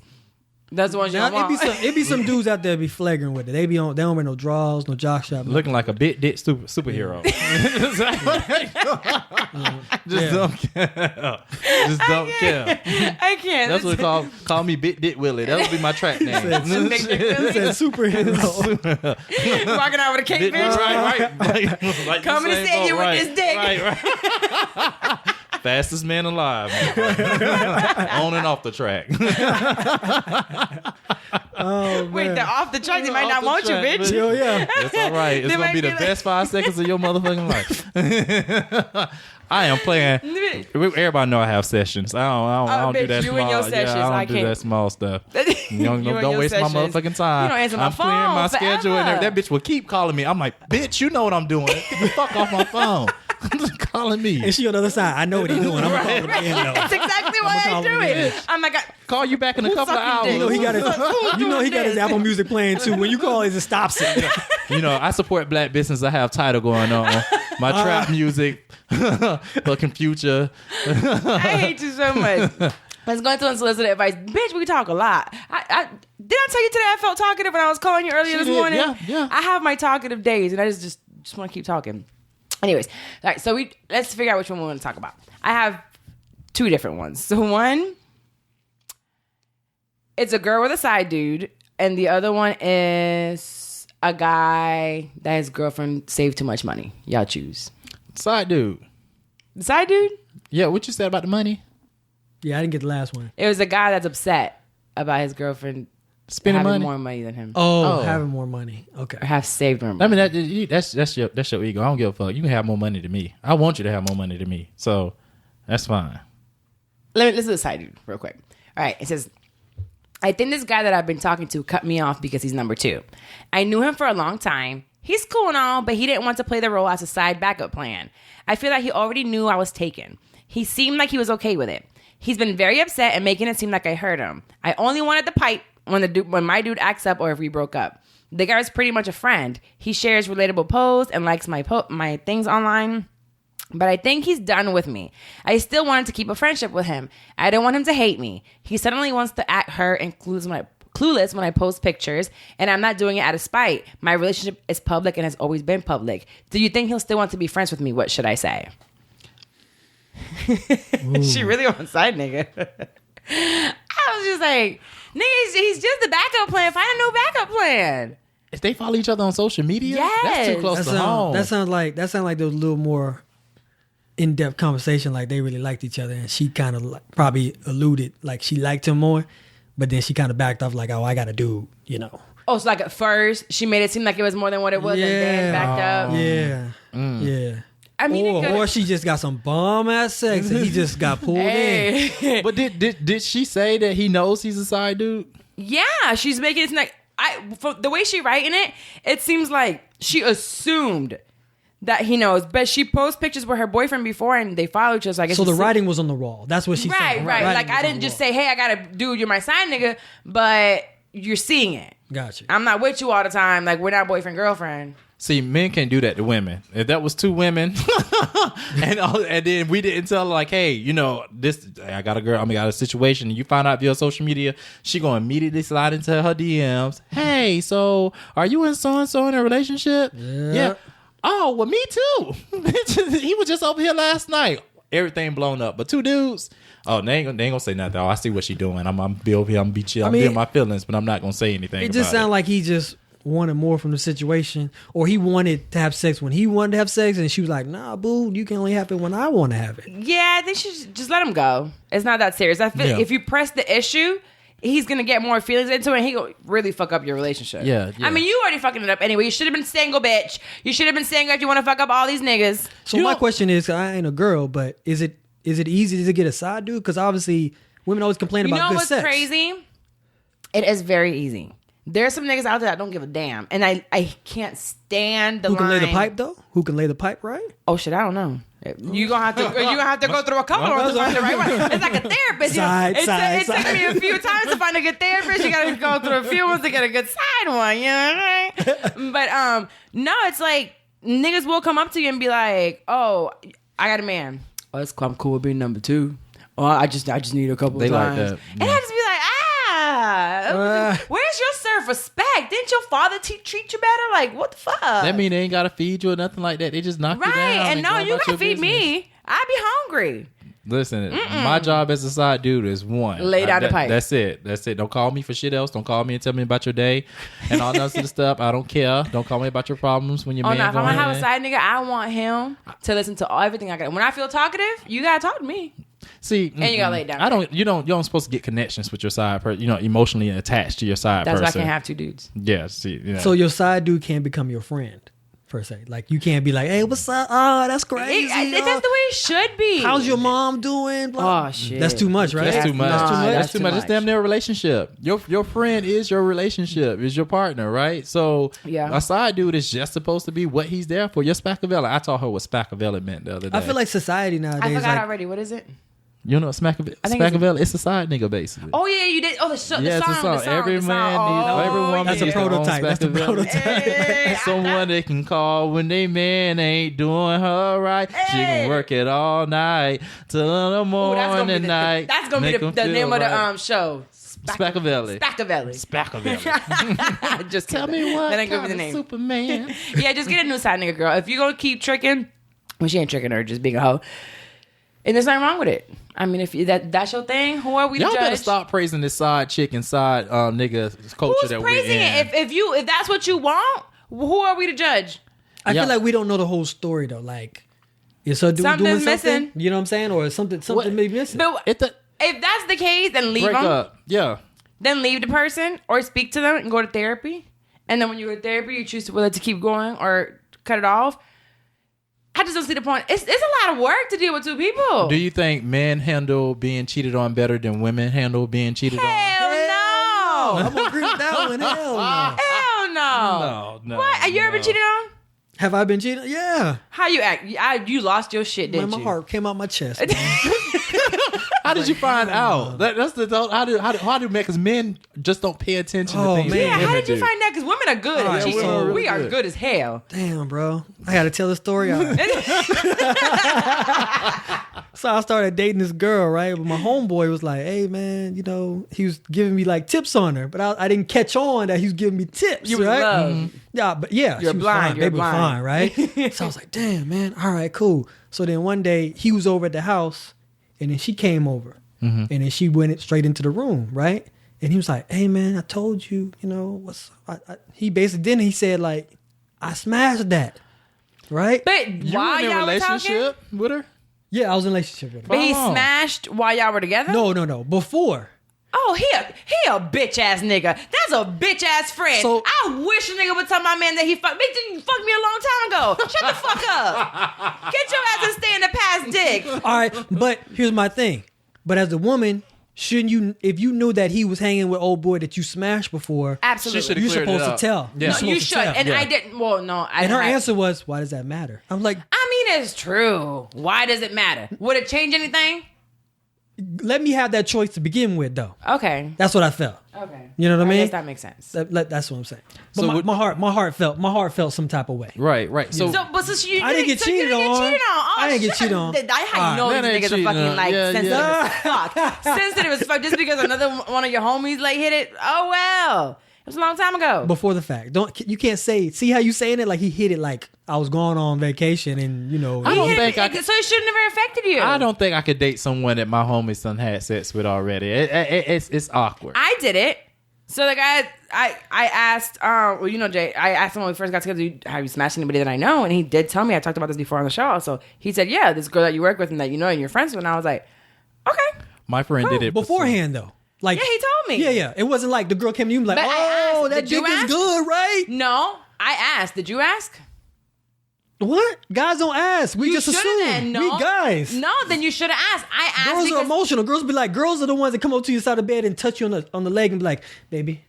That's the ones you don't want. It be some dudes out there be flagrant with it. They don't wear no drawers, no jock strap. Looking like a big dick superhero. Just don't care. Just don't care. I can't. That's what they call me Big Dick Willie. That would be my track name. It said superhero. Walking out with a cape, bitch. Right. Like coming to see you with this dick. Right. Fastest man alive. On and off the track. Oh, wait, they're off the track. They might not want you, bitch. Yo, yeah. That's all right. It's going to be the best 5 seconds of your motherfucking life. I am playing. Everybody know I have sessions. I don't do that you small. and your sessions. Yeah, I don't do that small stuff. Don't waste my motherfucking time. You don't answer my phone. I'm clearing my forever. schedule, and that bitch will keep calling me. I'm like, bitch, you know what I'm doing. Get the fuck off my phone. Calling me. And she on the other side. I know what he's doing. I'm gonna call him again, though. That's exactly what I do it. I'm like, call you back in a couple of hours. You know he got his Apple Music playing too. When you call, it just stops it. You know, I support black business. I have Tidal going on. My trap music, fucking Future. I hate you so much. Let's go into unsolicited advice. Bitch, we talk a lot. Did I tell you today I felt talkative when I was calling you earlier this morning? Yeah. I have my talkative days, and I just want to keep talking. Anyways, all right, so let's figure out which one we want to talk about. I have 2 different ones. So one, it's a girl with a side dude, and the other one is a guy that his girlfriend saved too much money. Y'all choose. Side dude. The side dude? Yeah, what you said about the money? Yeah, I didn't get the last one. It was a guy that's upset about his girlfriend spending having money? more money than him. Oh, having more money. Okay. Or have saved more money. I mean, that's your ego. I don't give a fuck. You can have more money than me. I want you to have more money than me. So that's fine. Let's do the side dude real quick. All right. It says, I think this guy that I've been talking to cut me off because he's number 2. I knew him for a long time. He's cool and all, but he didn't want to play the role as a side backup plan. I feel like he already knew I was taken. He seemed like he was okay with it. He's been very upset and making it seem like I hurt him. I only wanted the pipe when my dude acts up or if we broke up. The guy is pretty much a friend. He shares relatable posts and likes my things online. But I think he's done with me. I still wanted to keep a friendship with him. I don't want him to hate me. He suddenly wants to act hurt and clueless when I post pictures, and I'm not doing it out of spite. My relationship is public and has always been public. Do you think he'll still want to be friends with me? What should I say? She really on side nigga. I was just like, nigga, he's just the backup plan. Find a new backup plan. If they follow each other on social media, that's too close to home. That sounds like there was a little more in-depth conversation. Like they really liked each other, and she kind of probably alluded like she liked him more, but then she kind of backed off like, oh, I got a dude, you know. Oh, so like at first she made it seem like it was more than what it was, and then backed up. Yeah. I mean, or she just got some bomb ass sex and he just got pulled in. But did she say that he knows he's a side dude? Yeah, she's making it seem like for the way she writing it, it seems like she assumed that he knows. But she posts pictures with her boyfriend before and they follow each other. So I guess the writing was on the wall. That's what she said. Right. Like I didn't just say, hey, I got a dude, you're my side nigga, but you're seeing it. Gotcha. I'm not with you all the time. Like we're not boyfriend girlfriend. See, men can't do that to women. If that was 2 women, and then we didn't tell her like, hey, you know, I got a girl, I got a situation, and you find out via social media, she gonna immediately slide into her DMs. Hey, so are you and so in a relationship? Yeah. Oh, well, me too. He was just over here last night. Everything blown up, but 2 dudes. Oh, they ain't gonna say nothing. Oh, I see what she doing. I'm be over here. I'm be chill. I'm being my feelings, but I'm not gonna say anything. It just sounded like he just wanted more from the situation, or he wanted to have sex when he wanted to have sex, and she was like, nah, boo, you can only have it when I want to have it. Yeah, I think she should just let him go. It's not that serious. I feel if you press the issue, he's gonna get more feelings into it and he gonna really fuck up your relationship. Yeah. I mean, you already fucking it up anyway. You should have been single, bitch. You should have been single if you want to fuck up all these niggas. So my question is, I ain't a girl, but is it easy to get a side dude? Because obviously women always complain about good sex. You know what's crazy? It is very easy. There's some niggas out there that don't give a damn. And I can't stand the line. Who can lay the pipe, though? Who can lay the pipe, right? Oh, shit, I don't know. You're gonna have to go through a couple of them to find the right one. It's like a therapist. It took me a few times to find a good therapist. You gotta go through a few ones to get a good side one, you know what I mean? But no, it's like niggas will come up to you and be like, oh, I got a man. Oh, that's cool. I'm cool with being number 2. Oh, I just need a couple of times. They like that. And I just be like, Where's your self-respect? Didn't your father treat you better? Like, what the fuck? That mean they ain't gotta feed you or nothing like that. They just knock you down. Right, and no, you can feed business. me. I be hungry. Listen, my job as a side dude is one. Lay down the pipe. That's it. Don't call me for shit else. Don't call me and tell me about your day and all that other stuff. I don't care. Don't call me about your problems when your man. No, if I'm gonna have a side nigga, I want him to listen to everything I got. When I feel talkative, you gotta talk to me. See, and you gotta lay it down. You don't supposed to get connections with your side person. Emotionally attached to your side person. That's why I can't have two dudes. Yeah. See. So your side dude can't become your friend. Per se, like you can't be like, "Hey, what's up? Oh, that's crazy. That's the way it should be. How's your mom doing?" Blah. Oh shit, that's too much, right? That's too much. That's too much. It's damn near a relationship. Your friend is your relationship. Is your partner, right? So a side dude is just supposed to be what he's there for. Your Spackavella. I taught her what Spackavella meant the other day. I feel like society nowadays. I forgot already. What is it? You know what Spackavella? It's a side nigga, basically. Oh yeah, you did. Oh, the song. Every woman that's a prototype. That's the prototype. Someone they can call when they man ain't doing her right. She can work it all night till the morning night. That's gonna be the name of the show. Spackavella. Just tell me what. That ain't gonna be the name. Superman. Yeah, just get a new side nigga, girl. If you gonna keep tricking, well, she ain't tricking her, just being a hoe. And there's nothing wrong with it. I mean, if that's your thing, who are we to judge? Y'all better stop praising this side chick and side nigga culture. Who's that praising we're in. it? If that's what you want, who are we to judge? I feel like we don't know the whole story though. Like, is her dude doing something? Missing. You know what I'm saying? Or something may be missing. But if that's the case, then leave break them. Up. Yeah. Then leave the person or speak to them and go to therapy. And then when you go to therapy, you choose whether to keep going or cut it off. I just don't see the point. It's a lot of work to deal with two people. Do you think men handle being cheated on better than women handle being cheated on? Hell no. I'm gonna agree with that one. Hell no. Hell no. No. What? Have you ever been cheated on? Have I been cheated? Yeah. How you act? You lost your shit, didn't you? My heart came out my chest. How did you find out? That's the how do men? Because men just don't pay attention to things. Yeah, how did you find that? Because women are good at cheating. We are good as hell. Damn, bro. I got to tell the story. So I started dating this girl, right? But my homeboy was like, "Hey, man, he was giving me like tips on her, but I didn't catch on that he was giving me tips." You was right? love. Mm-hmm. Yeah, but yeah, you're blind. You're blind, fine, right? So I was like, "Damn, man. All right, cool." So then one day he was over at the house. And then she came over, and then she went straight into the room, right? And he was like, "Hey, man, I told you, what's." He basically then he said like, "I smashed that," right? But you while were in a y'all relationship with her? Yeah, I was in a relationship with her. But he smashed while y'all were together? No, before. Oh, he a bitch ass nigga. That's a bitch ass friend. So, I wish a nigga would tell my man that he fucked me. You fucked me a long time ago. Shut the fuck up. Get your ass and stay in the past dick. All right, but here's my thing. But as a woman, shouldn't you, if you knew that he was hanging with old boy that you smashed before, absolutely, you're supposed to tell. Yeah. No, you should. And I didn't. Well, no. And her answer was, "Why does that matter?" I'm like, I mean, it's true. Why does it matter? Would it change anything? let me have that choice to begin with, though. Okay. That's what I felt. Okay. You know what I mean? I guess that makes sense. That's what I'm saying. But So my heart felt some type of way. Right. So you I didn't get cheated on. Oh, I didn't get cheated on. I know these niggas are fucking like sensitive as fuck. Sensitive as fuck. Just because another one of your homies like hit it. Oh well. It was a long time ago. Before the fact. You can't say, see how you saying it like he hit it like I was going on vacation and I don't think so it should have never affected you. I don't think I could date someone that my homie son had sex with already. It's awkward. I did it. So like I asked well, you know, Jay, I asked him when we first got together, have you smashed anybody that I know? And he did tell me. I talked about this before on the show. So he said, yeah, this girl that you work with and that you know and you're friends with. And I was like, okay. My friend did it beforehand though. Like, yeah, he told me. Yeah. It wasn't like the girl came to you and like, but oh, that dick is good, right? No, I asked. Did you ask? What? Guys don't ask. We just assume. We guys. No, then you should have asked. I asked. Girls are emotional. Girls be like, girls are the ones that come up to your side of the bed and touch you on the leg and be like, baby,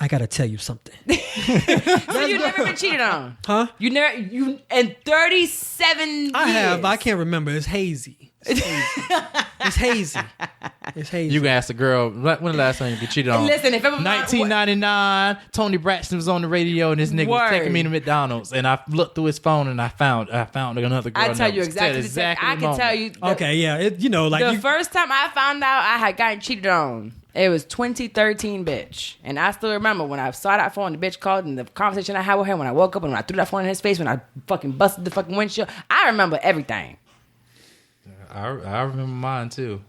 I gotta tell you something. So you've never been cheated on? Huh? You in 37 years. I have, but I can't remember. It's hazy. It's hazy. You can ask the girl, when the last time you get cheated on? Listen, if it was 1999, Tony Braxton was on the radio and this nigga was taking me to McDonald's and I looked through his phone and I found another girl. I tell you exactly. I can tell you. Okay, yeah. The first time I found out I had gotten cheated on. It was 2013, bitch. And I still remember when I saw that phone, the bitch called, and the conversation I had with her when I woke up and when I threw that phone in his face, when I fucking busted the fucking windshield. I remember everything. I remember mine too.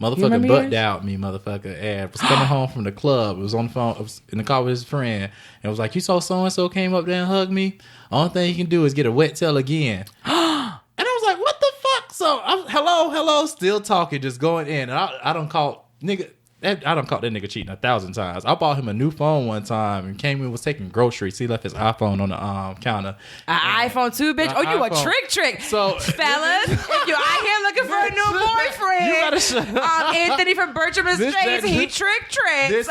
Motherfucker butt out me, motherfucker. And was coming home from the club. It was on the phone. I was in the car with his friend. And was like, you saw so-and-so came up there and hugged me? Only thing you can do is get a wet tail again. And I was like, what the fuck? So, hello, still talking, just going in. And I don't call, nigga. I done caught that nigga cheating 1,000 times. I bought him a new phone one time and came in, was taking groceries. He left his iPhone on the counter. An iPhone too, bitch? Oh, you a trick. So, fellas, if you're out here looking for a new boyfriend, you gotta shut up. Anthony from Bertram Estates, he tricks. This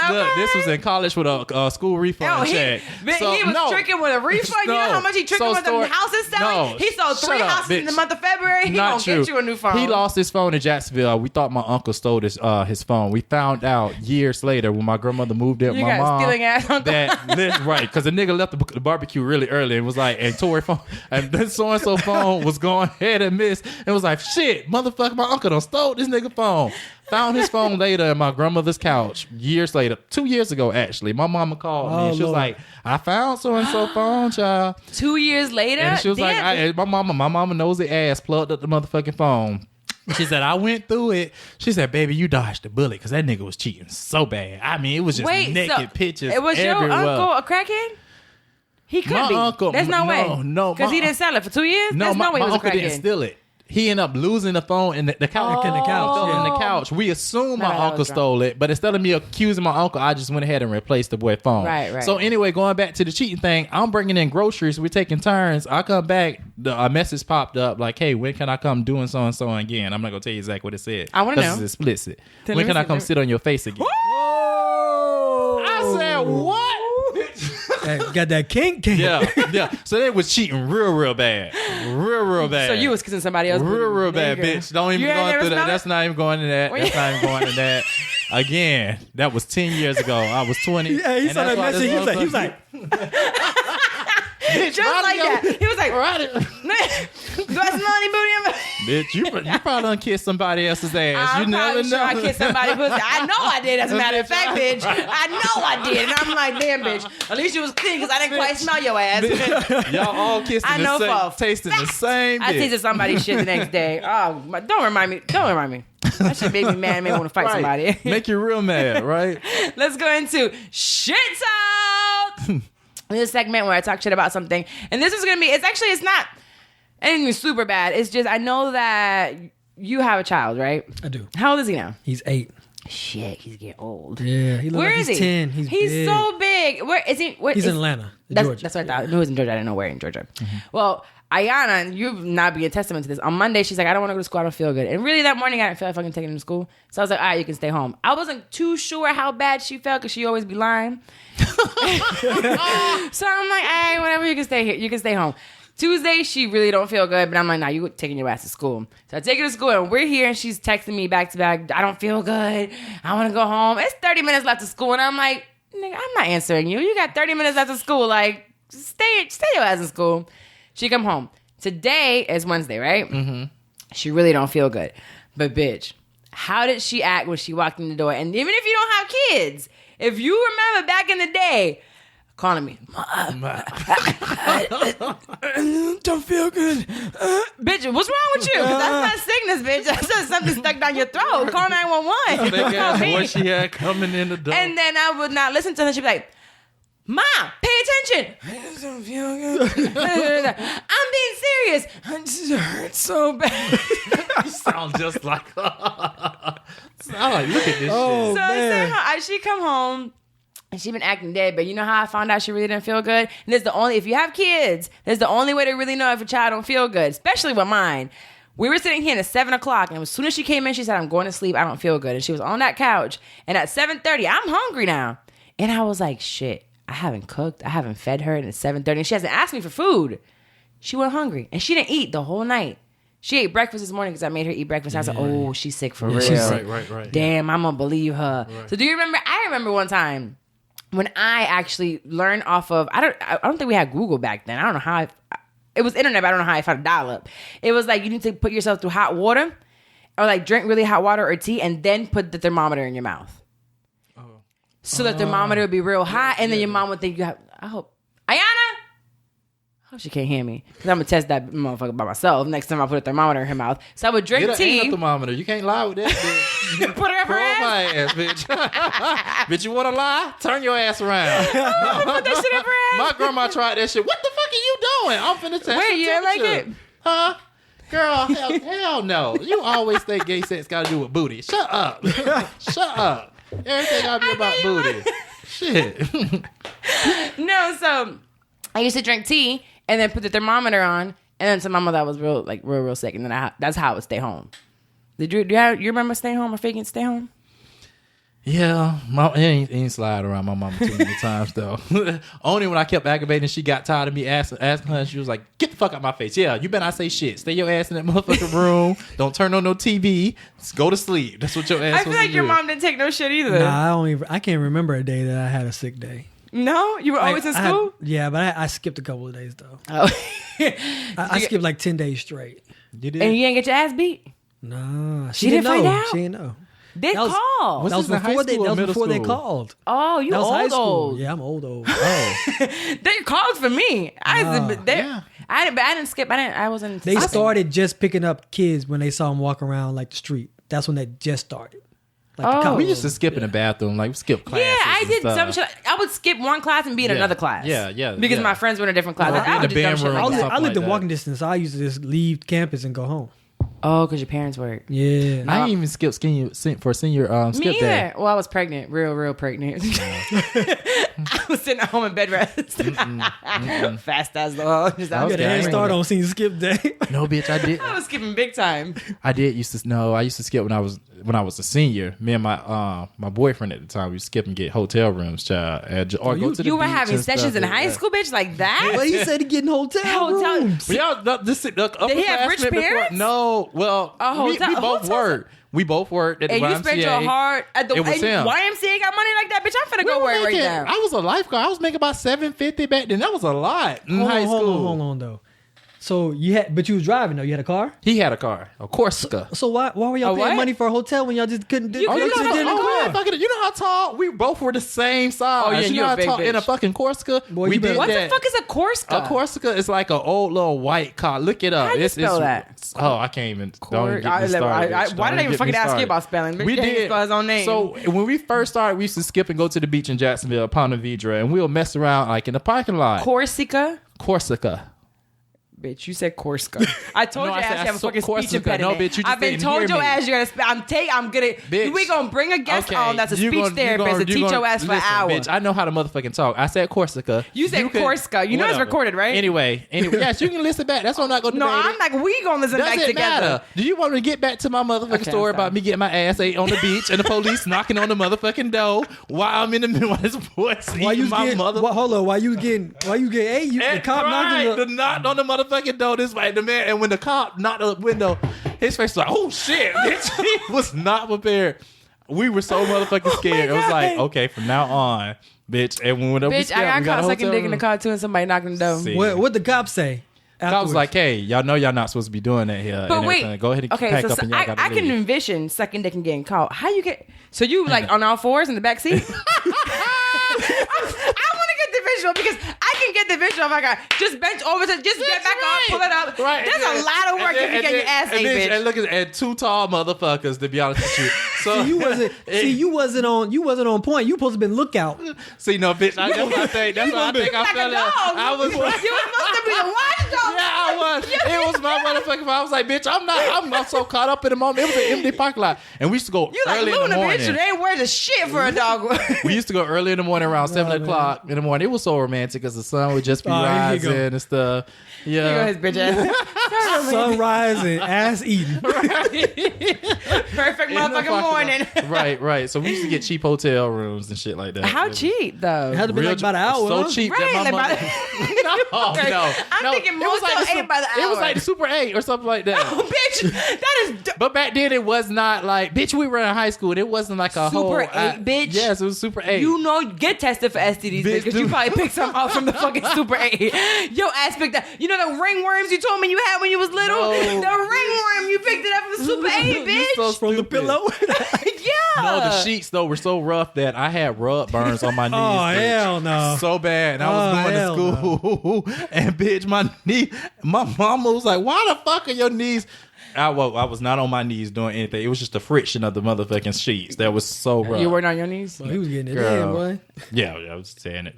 was in college with a school refund check. He was tricking with a refund. You know how much he tricking with the houses selling? He sold 3 houses in the month of February. He gonna get you a new phone. He lost his phone in Jacksonville. We thought my uncle stole his phone. We found out years later when my grandmother moved in with my mom stealing ass uncle. That right, because the nigga left the barbecue really early and was like, and tore her phone, and then so and so phone was going ahead and miss, and was like, shit, motherfucker, my uncle done stole this nigga phone. Found his phone later in my grandmother's couch years later, 2 years ago actually. My mama called me and she was like, I found so and so phone, child. 2 years later, and she was like, my mama knows the ass plugged up the motherfucking phone. She said, I went through it. She said, baby, you dodged the bullet because that nigga was cheating so bad. I mean, it was just naked pictures everywhere. Was your uncle a crackhead? He could be. Uncle, there's no way. No. Because he didn't sell it for 2 years? No, there's no way he was uncle didn't steal it. He ended up losing the phone in the couch. In the couch. In the couch. We assumed my uncle stole it, but instead of me accusing my uncle, I just went ahead and replaced the boy phone. Right. So anyway, going back to the cheating thing, I'm bringing in groceries. We're taking turns. I come back, a message popped up like, hey, when can I come doing so-and-so again? I'm not going to tell you exactly what it said. I want to know. Because it's explicit. When can I come sit on your face again? Whoa! I said, what? Got that kink. Yeah. So they was cheating real bad. Real bad. So you was kissing somebody else. Real bad, bitch. Don't even go through that. That's not even going to that. That's not even going to that. Again, that was 10 years ago. I was 20. Yeah, he saw that message. He was like, bitch, just like that. He was like, do I smell any booty? Bitch, you probably done kissed somebody else's ass. I'm you never know. Sure I kissed somebody's pussy. I know I did, as a matter of fact, bitch. I know I did. And I'm like, damn, bitch. At least you was clean because I didn't quite smell your ass. Y'all all kissing tasting the same. I tasted somebody's shit the next day. Oh, don't remind me. That shit made me mad. Made me want to fight somebody. Make you real mad, right? Let's go into shit talk. This segment where I talk shit about something. And this is going to be, it's not anything super bad. It's just, I know that you have a child, right? I do. How old is he now? He's 8. Shit, he's getting old. Yeah, he looks like he's 10. He's big. So big. Where is he? He's in Atlanta, Georgia. That's what I thought. I knew he was in Georgia. I didn't know where in Georgia. Mm-hmm. Well, Ayana, and you not be a testament to this. On Monday, she's like, I don't want to go to school. I don't feel good. And really, that morning, I didn't feel like fucking taking him to school. So I was like, all right, you can stay home. I wasn't too sure how bad she felt because she always be lying. So I'm like, all right, whatever, you can stay here. You can stay home. Tuesday, she really don't feel good, but I'm like, nah, you taking your ass to school. So I take her to school, and we're here, and she's texting me back to back, I don't feel good. I want to go home. It's 30 minutes left of school, and I'm like, nigga, I'm not answering you. You got 30 minutes left of school. Like, stay your ass in school. She come home. Today is Wednesday, right? Mm-hmm. She really don't feel good. But bitch, how did she act when she walked in the door? And even if you don't have kids, if you remember back in the day, calling me, don't feel good. Bitch, what's wrong with you? That's not sickness, bitch. That's just something stuck down your throat. Call 911. Big ass voice she had coming in the door. And then I would not listen to her. She'd be like, Mom, pay attention. I just don't feel good. I'm being serious. I just hurt so bad. You sound just like her. I'm like, look at this shit. So man. She come home and she been acting dead, but you know how I found out she really didn't feel good? And if you have kids, there's the only way to really know if a child don't feel good, especially with mine. We were sitting here at 7 o'clock, and as soon as she came in, she said, I'm going to sleep. I don't feel good. And she was on that couch. And at 7:30, I'm hungry now. And I was like, shit. I haven't cooked. I haven't fed her, and it's 7:30, and she hasn't asked me for food. She went hungry, and she didn't eat the whole night. She ate breakfast this morning because I made her eat breakfast. I was like, oh, she's sick for real. She's sick. Right. Damn, I'm going to believe her. Right. So do you remember? I remember one time when I actually learned off of, I don't think we had Google back then. I don't know how, it was internet, but I don't know how I found a dial-up. It was like you need to put yourself through hot water or like drink really hot water or tea and then put the thermometer in your mouth. so that the thermometer would be real high, and then your mom would think you have. I hope Ayana. I hope she can't hear me because I'm gonna test that motherfucker by myself next time I put a thermometer in her mouth. So I would drink tea. Get a thermometer. You can't lie with that. Bitch. Put her up her ass. Bitch. Bitch, you want to lie? Turn your ass around. Put that shit up her ass. My grandma tried that shit. What the fuck are you doing? I'm finna test. Wait, you didn't like it? Huh? Girl, hell no. You always think gay sex got to do with booty. Shut up. Shut up. Everything gotta be about booty. Shit. No, so I used to drink tea and then put the thermometer on, and then to my mother I was real sick, and then that's how I would stay home. Did you remember staying home or faking stay home? Yeah, he ain't slide around my mama too many times though. Only when I kept aggravating, she got tired of me asking her. She was like, "Get the fuck out my face." Yeah, you better not say shit. Stay your ass in that motherfucking room. Don't turn on no TV. Just go to sleep. That's what your ass. I feel like your mom didn't take no shit either. Nah, I can't remember a day that I had a sick day. No, you were always in school. But I skipped a couple of days though. Oh, I skipped like 10 days straight. You did, and you didn't get your ass beat. Nah, she didn't find out. She didn't know. They called. That was before they called. Oh, you old. Yeah, I'm old. Oh. They called for me. I didn't skip. I wasn't. They started just picking up kids when they saw them walk around like the street. That's when they just started. Like we used to skip in the bathroom, like we skip classes. Yeah, I did some shit. I would skip one class and be in another class. Yeah. Because my friends were in a different class. I would do dumb shit like that. I lived in walking distance. So I used to just leave campus and go home. Oh, because your parents work. Yeah. I didn't even skip senior skip day. Well, I was pregnant. Real pregnant. I was sitting at home in bed rest. Fast as the hell. You got a head start on senior skip day. No, bitch, I did. I was skipping big time. I used to skip when I was a senior. Me and my boyfriend at the time, we would skip and get hotel rooms, child. Or go to the you were beach having sessions in high school, bitch, like that? Well, you said he getting hotel rooms. But y'all, did he have rich parents? No, well, we both worked. We both worked at the YMCA. And you spent your heart at the YMCA got money like that? Bitch, I'm finna go work right now. I was a lifeguard. I was making about $750 back then. That was a lot in high school. Hold on, though. So you was driving though. You had a car. He had a car, a Corsica. So why were y'all paying money for a hotel when y'all just couldn't do? You know how tall? We both were the same size. Oh yeah, you know how tall in a fucking Corsica. Boy, what the fuck is a Corsica? A Corsica is like an old little white car. Look it up. How do you spell that? Oh, I can't even. Don't even get me started. Why did I even fucking ask you about spelling? We did spell his own name. So when we first started, we used to skip and go to the beach in Jacksonville, Ponte Vedra, and we'll mess around like in the parking lot. Corsica. Bitch, you said Corsica. I told you I have a fucking speech impediment. No, bitch, you just I've been told your ass you gotta spell. I'm gonna. We gonna bring a guest on that's a speech therapist to teach your ass for an hour. Bitch, I know how to motherfucking talk. I said Corsica. You said Corsica. You know it's recorded, right? Anyway, yes, you can listen back. That's what I'm not gonna do. No, I'm like, we gonna listen back together. Matter. Do you want me to get back to my motherfucking story about me getting my ass ate on the beach and the police knocking on the motherfucking door while I'm in the middle of this voice? Why you getting? Hold on. Why you getting? Hey, the cop knocked on the motherfucking door this way. The man, and when the cop knocked on the window, his face was like, "Oh shit!" Bitch, he was not prepared. We were so motherfucking scared. It was like, okay, from now on, bitch. And when we went up, bitch, I got caught sucking dick in the car too, and somebody knocking the door. What the cop say? The cop was like, "Hey, y'all know y'all not supposed to be doing that here." But wait, go ahead and pack up and y'all gotta I can envision sucking dick and getting caught. How you get? So you like on all fours in the back seat? I want to get the visual because I can get the visual if I got just bench over to just get back up, pull it up. Right. There's a lot of work if you get your ass ate, bitch. And look at two tall motherfuckers, to be honest with you. So you wasn't on point. You supposed to been lookout. See, no, bitch. That's what I think. That's what I think. I felt like I was. You were supposed to be the watchdog. Yeah, I was. It was my motherfucking. I was like, bitch, I'm not so caught up in the moment. It was an empty parking lot, and we used to go early in the morning. Bitch, they ain't wear the shit for a dog. We used to go early in the morning around 7 o'clock in the morning. It was so romantic because the sun would just be rising and stuff. Yeah. His bitch ass. Sunrise and ass eating. Perfect motherfucking morning. Right. So we used to get cheap hotel rooms and shit like that. How cheap though? It had to be like about an hour. So cheap that my mother. No. I'm thinking most of it by the hour. It was like the Super 8 or something like that. Oh, bitch, that is. But back then it was not like, bitch, we were in high school and it wasn't like a Super 8, bitch. Yes, it was Super 8. You know, get tested for STDs, bitch, because you probably picked something off from the fucking Super 8. Yo, ass picked that. You know the ringworms you told me you had when you was little? No. The ringworm, you picked it up from the Super 8, bitch. So from the pillow? Yeah. No, the sheets though were so rough that I had rub burns on my knees. Oh hell no! So bad. And I was going to school, and bitch, my mama was like, "Why the fuck are your knees?" I was not on my knees doing anything. It was just the friction of the motherfucking sheets that was so rough. You weren't on your knees? Well, he was getting it in, boy. Yeah, I was saying it.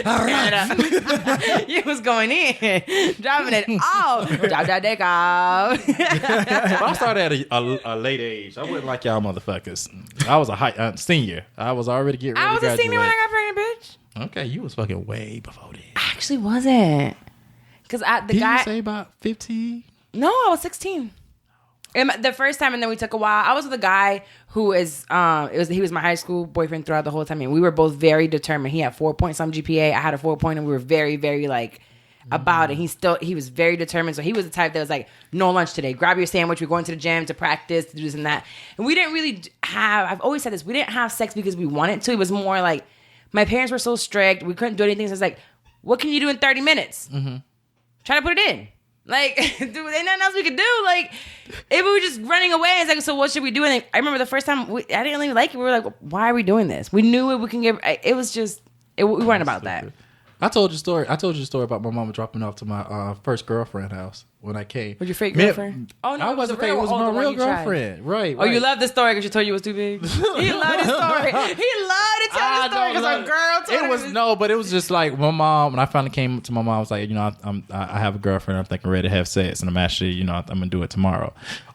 All right. You was going in, driving it off. Drop that dick off. But I started at a late age. I wasn't like y'all motherfuckers. I was a senior. I was already getting ready to graduate. I was a senior when I got pregnant, bitch. Okay, you was fucking way before that. I actually wasn't. Because Did you say about 15? No, I was 16. And the first time, and then we took a while. I was with a guy who is, he was my high school boyfriend throughout the whole time. And we were both very determined. He had 4-point-some GPA. I had a 4 and we were very, very like about it. He was very determined. So he was the type that was like, no lunch today. Grab your sandwich. We're going to the gym to practice, to do this and that. And we didn't really I've always said this, we didn't have sex because we wanted to. It was more like, my parents were so strict. We couldn't do anything. So it's like, what can you do in 30 minutes? Mm-hmm. Try to put it in. Like, dude, ain't nothing else we could do. Like, if we were just running away, it's like, so what should we do? And I remember the first time, I didn't even like it. We were like, why are we doing this? We knew it. We can get. It was just, we weren't about that. I told you a story about my mama dropping off to my first girlfriend house when I came. Was your fake girlfriend? Oh no, I wasn't fake. It was my real girlfriend. Right. Oh, you love this story because she told you it was too big. He loved this story. He loved to tell the story because a girl told him. It was no, but it was just like my mom. When I finally came to my mom, I was like, I have a girlfriend. I'm thinking ready to have sex, and I'm actually, I'm gonna do it tomorrow.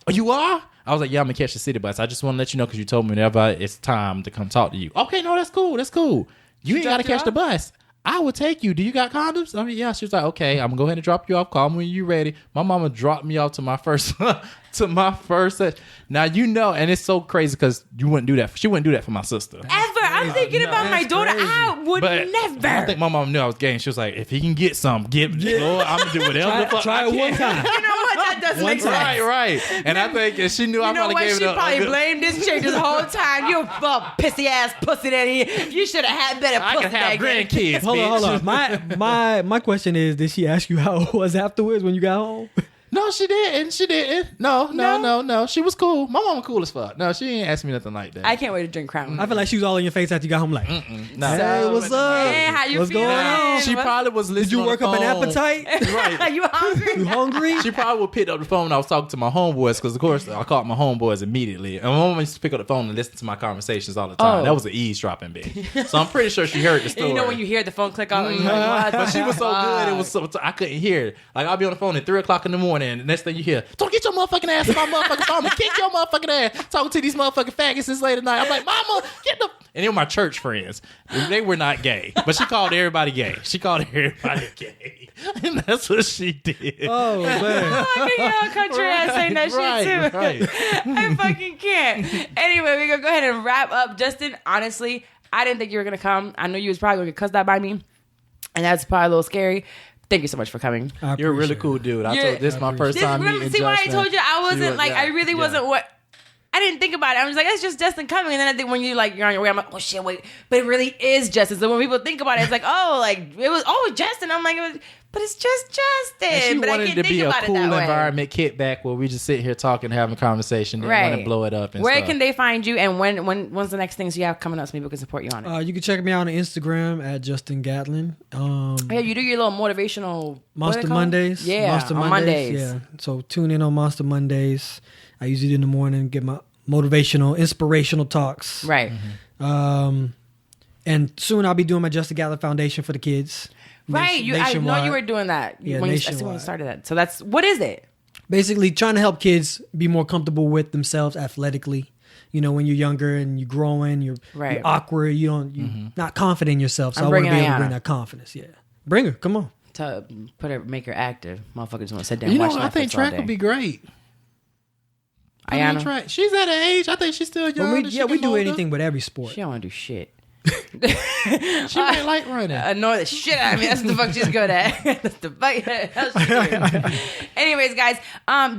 Oh, you are? I was like, yeah, I'm gonna catch the city bus. I just want to let you know because you told me whenever it's time to come talk to you. Okay, no, that's cool. That's cool. You ain't gotta catch the bus. I will take you. Do you got condoms? I mean, yeah. She was like, okay, I'm gonna go ahead and drop you off. Call me when you ready. My mama dropped me off to my first session. Now and it's so crazy because you wouldn't do that. She wouldn't do that for my sister. Ever. I'm thinking about my daughter. Crazy. I would never. I think my mom knew I was gay. And she was like, if he can get some, Lord, I'm gonna do whatever. Try it one time. You know what? That doesn't make sense. Right. And I think if she knew I probably gave it up. She probably blamed this chick this whole time. You pissy ass pussy that you should have had better pussy. I can have grandkids. Hold on. My question is, did she ask you how it was afterwards when you got home? No, she didn't. No. She was cool. My mama cool as fuck. No, she ain't asked me nothing like that. I can't wait to drink Crown. I feel like she was all in your face after you got home. Like, no. Hey, what's up? Hey, how you what's feeling? Going on? She probably was listening. Did you work up an appetite? Right. You hungry? You hungry? She probably would pick up the phone when I was talking to my homeboys because, of course, I called my homeboys immediately. And my mom used to pick up the phone and listen to my conversations all the time. Oh. That was an eavesdropping bitch. So I'm pretty sure she heard the story. And when you hear the phone click off, and you're like, but she was so good, it was so I couldn't hear it. Like I'll be on the phone at 3:00 in the morning, and the next thing you hear, don't get your motherfucking ass on my motherfucking phone and kick your motherfucking ass. Talking to these motherfucking faggots this late at night. I'm like, mama, get the. And they were my church friends. They were not gay, but she called everybody gay. And that's what she did. Oh man! I can hear a country ass saying that shit too. Right. I fucking can't. Anyway, we're gonna go ahead and wrap up. Justin, honestly, I didn't think you were gonna come. I knew you was probably gonna get cussed out by me, and that's probably a little scary. Thank you so much for coming. You're a really cool dude. I told this is my first time meeting Justin. See why I told you I wasn't like I really wasn't what. I didn't think about it. I was like, it's just Justin coming. And then I think when you're on your way, I'm like, oh shit, wait. But it really is Justin. So when people think about it, it's like, Justin. I'm like, but it's just Justin. And she but wanted I can't to be a cool environment, way. kickback where we just sit here talking, having a conversation, didn't want to blow it up. And where stuff. Can they find you? And when's the next things you have coming up so people can support you on it? You can check me out on Instagram at Justin Gatlin. Yeah, you do your little motivational Monster Mondays. Yeah, Monster Mondays. Yeah, so tune in on Monster Mondays. I usually do in the morning, get my motivational, inspirational talks. Right. Mm-hmm. And soon I'll be doing my Justin Gatlin Foundation for the kids. Right. I know you were doing that. Yeah, when you started that. So what is it? Basically trying to help kids be more comfortable with themselves athletically. When you're younger and you're growing, you're awkward, you're not confident in yourself. So I want to be able to bring that confidence. Yeah. Bring her. Come on. To make her active. Motherfuckers want to sit down and watch Netflix I think track would be great. Ayana? She's at an age. I think she's still young. We do anything with every sport. She don't want to do shit. She might like running. Annoy the shit out of me. That's what the fuck she's good at. That's the fuck. Anyways, guys,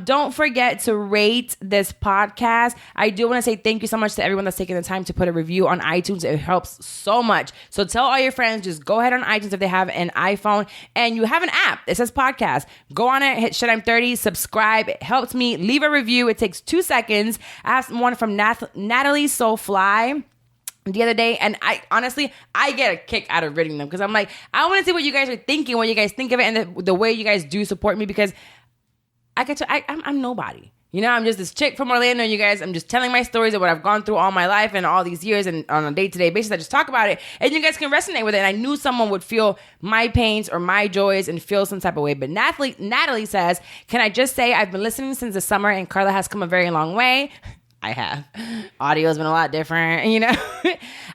don't forget to rate this podcast. I do want to say thank you so much to everyone that's taking the time to put a review on iTunes. It helps so much. So tell all your friends, just go ahead on iTunes if they have an iPhone and you have an app. It says podcast. Go on it, hit Shit I'm 30, subscribe. It helps me. Leave a review. It takes 2 seconds. I have one from Natalie Soulfly the other day, and I get a kick out of reading them because I'm like, I want to see what you guys are thinking, what you guys think of it, and the way you guys do support me, because I'm nobody. You know, I'm just this chick from Orlando, you guys. I'm just telling my stories of what I've gone through all my life and all these years, and on a day-to-day basis, I just talk about it, and you guys can resonate with it. And I knew someone would feel my pains or my joys and feel some type of way. But Natalie says, can I just say I've been listening since the summer, and Carla has come a very long way. I have. Audio's been a lot different, you know.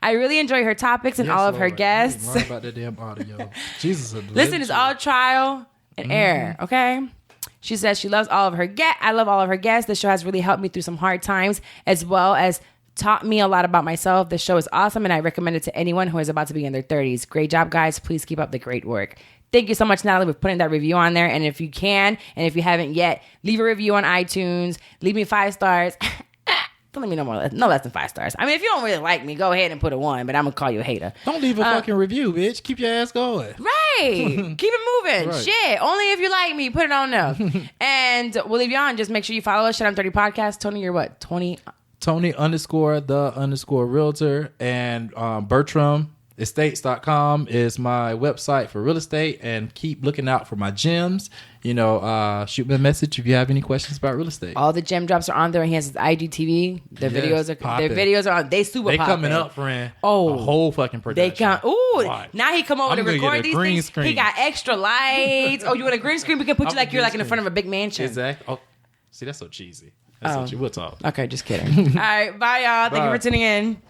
I really enjoy her topics and all of her guests. Worry about that damn audio. Jesus. Listen, it's all trial and error, okay? She says she loves all of her guests. I love all of her guests. The show has really helped me through some hard times, as well as taught me a lot about myself. The show is awesome, and I recommend it to anyone who is about to be in their 30s. Great job, guys. Please keep up the great work. Thank you so much, Natalie, for putting that review on there. And if you can, and if you haven't yet, leave a review on iTunes. Leave me 5 stars. Don't leave me no less than 5 stars. I mean, if you don't really like me, go ahead and put a 1, but I'm going to call you a hater. Don't leave a fucking review, bitch. Keep your ass going. Right. Keep it moving. Right. Shit. Only if you like me, put it on there. And we'll leave you on. Just make sure you follow us, Shit I'm 30 Podcast. Tony, you're what? Tony _ realtor. And Bertram Estates.com is my website for real estate, and keep looking out for my gems. You know, shoot me a message if you have any questions about real estate. All the gem drops are on there, and he has his IGTV. Their videos are on. They super popping. They coming up, friend. Oh, a whole fucking production. They come. Ooh, watch. Now he come over to record these things. Screen. He got extra lights. Oh, you want a green screen? We can put you like you're like in the front of a big mansion. Exactly. Oh, see, that's so cheesy. That's so cheesy. We'll talk. Okay, just kidding. All right, bye y'all. Thank you for tuning in.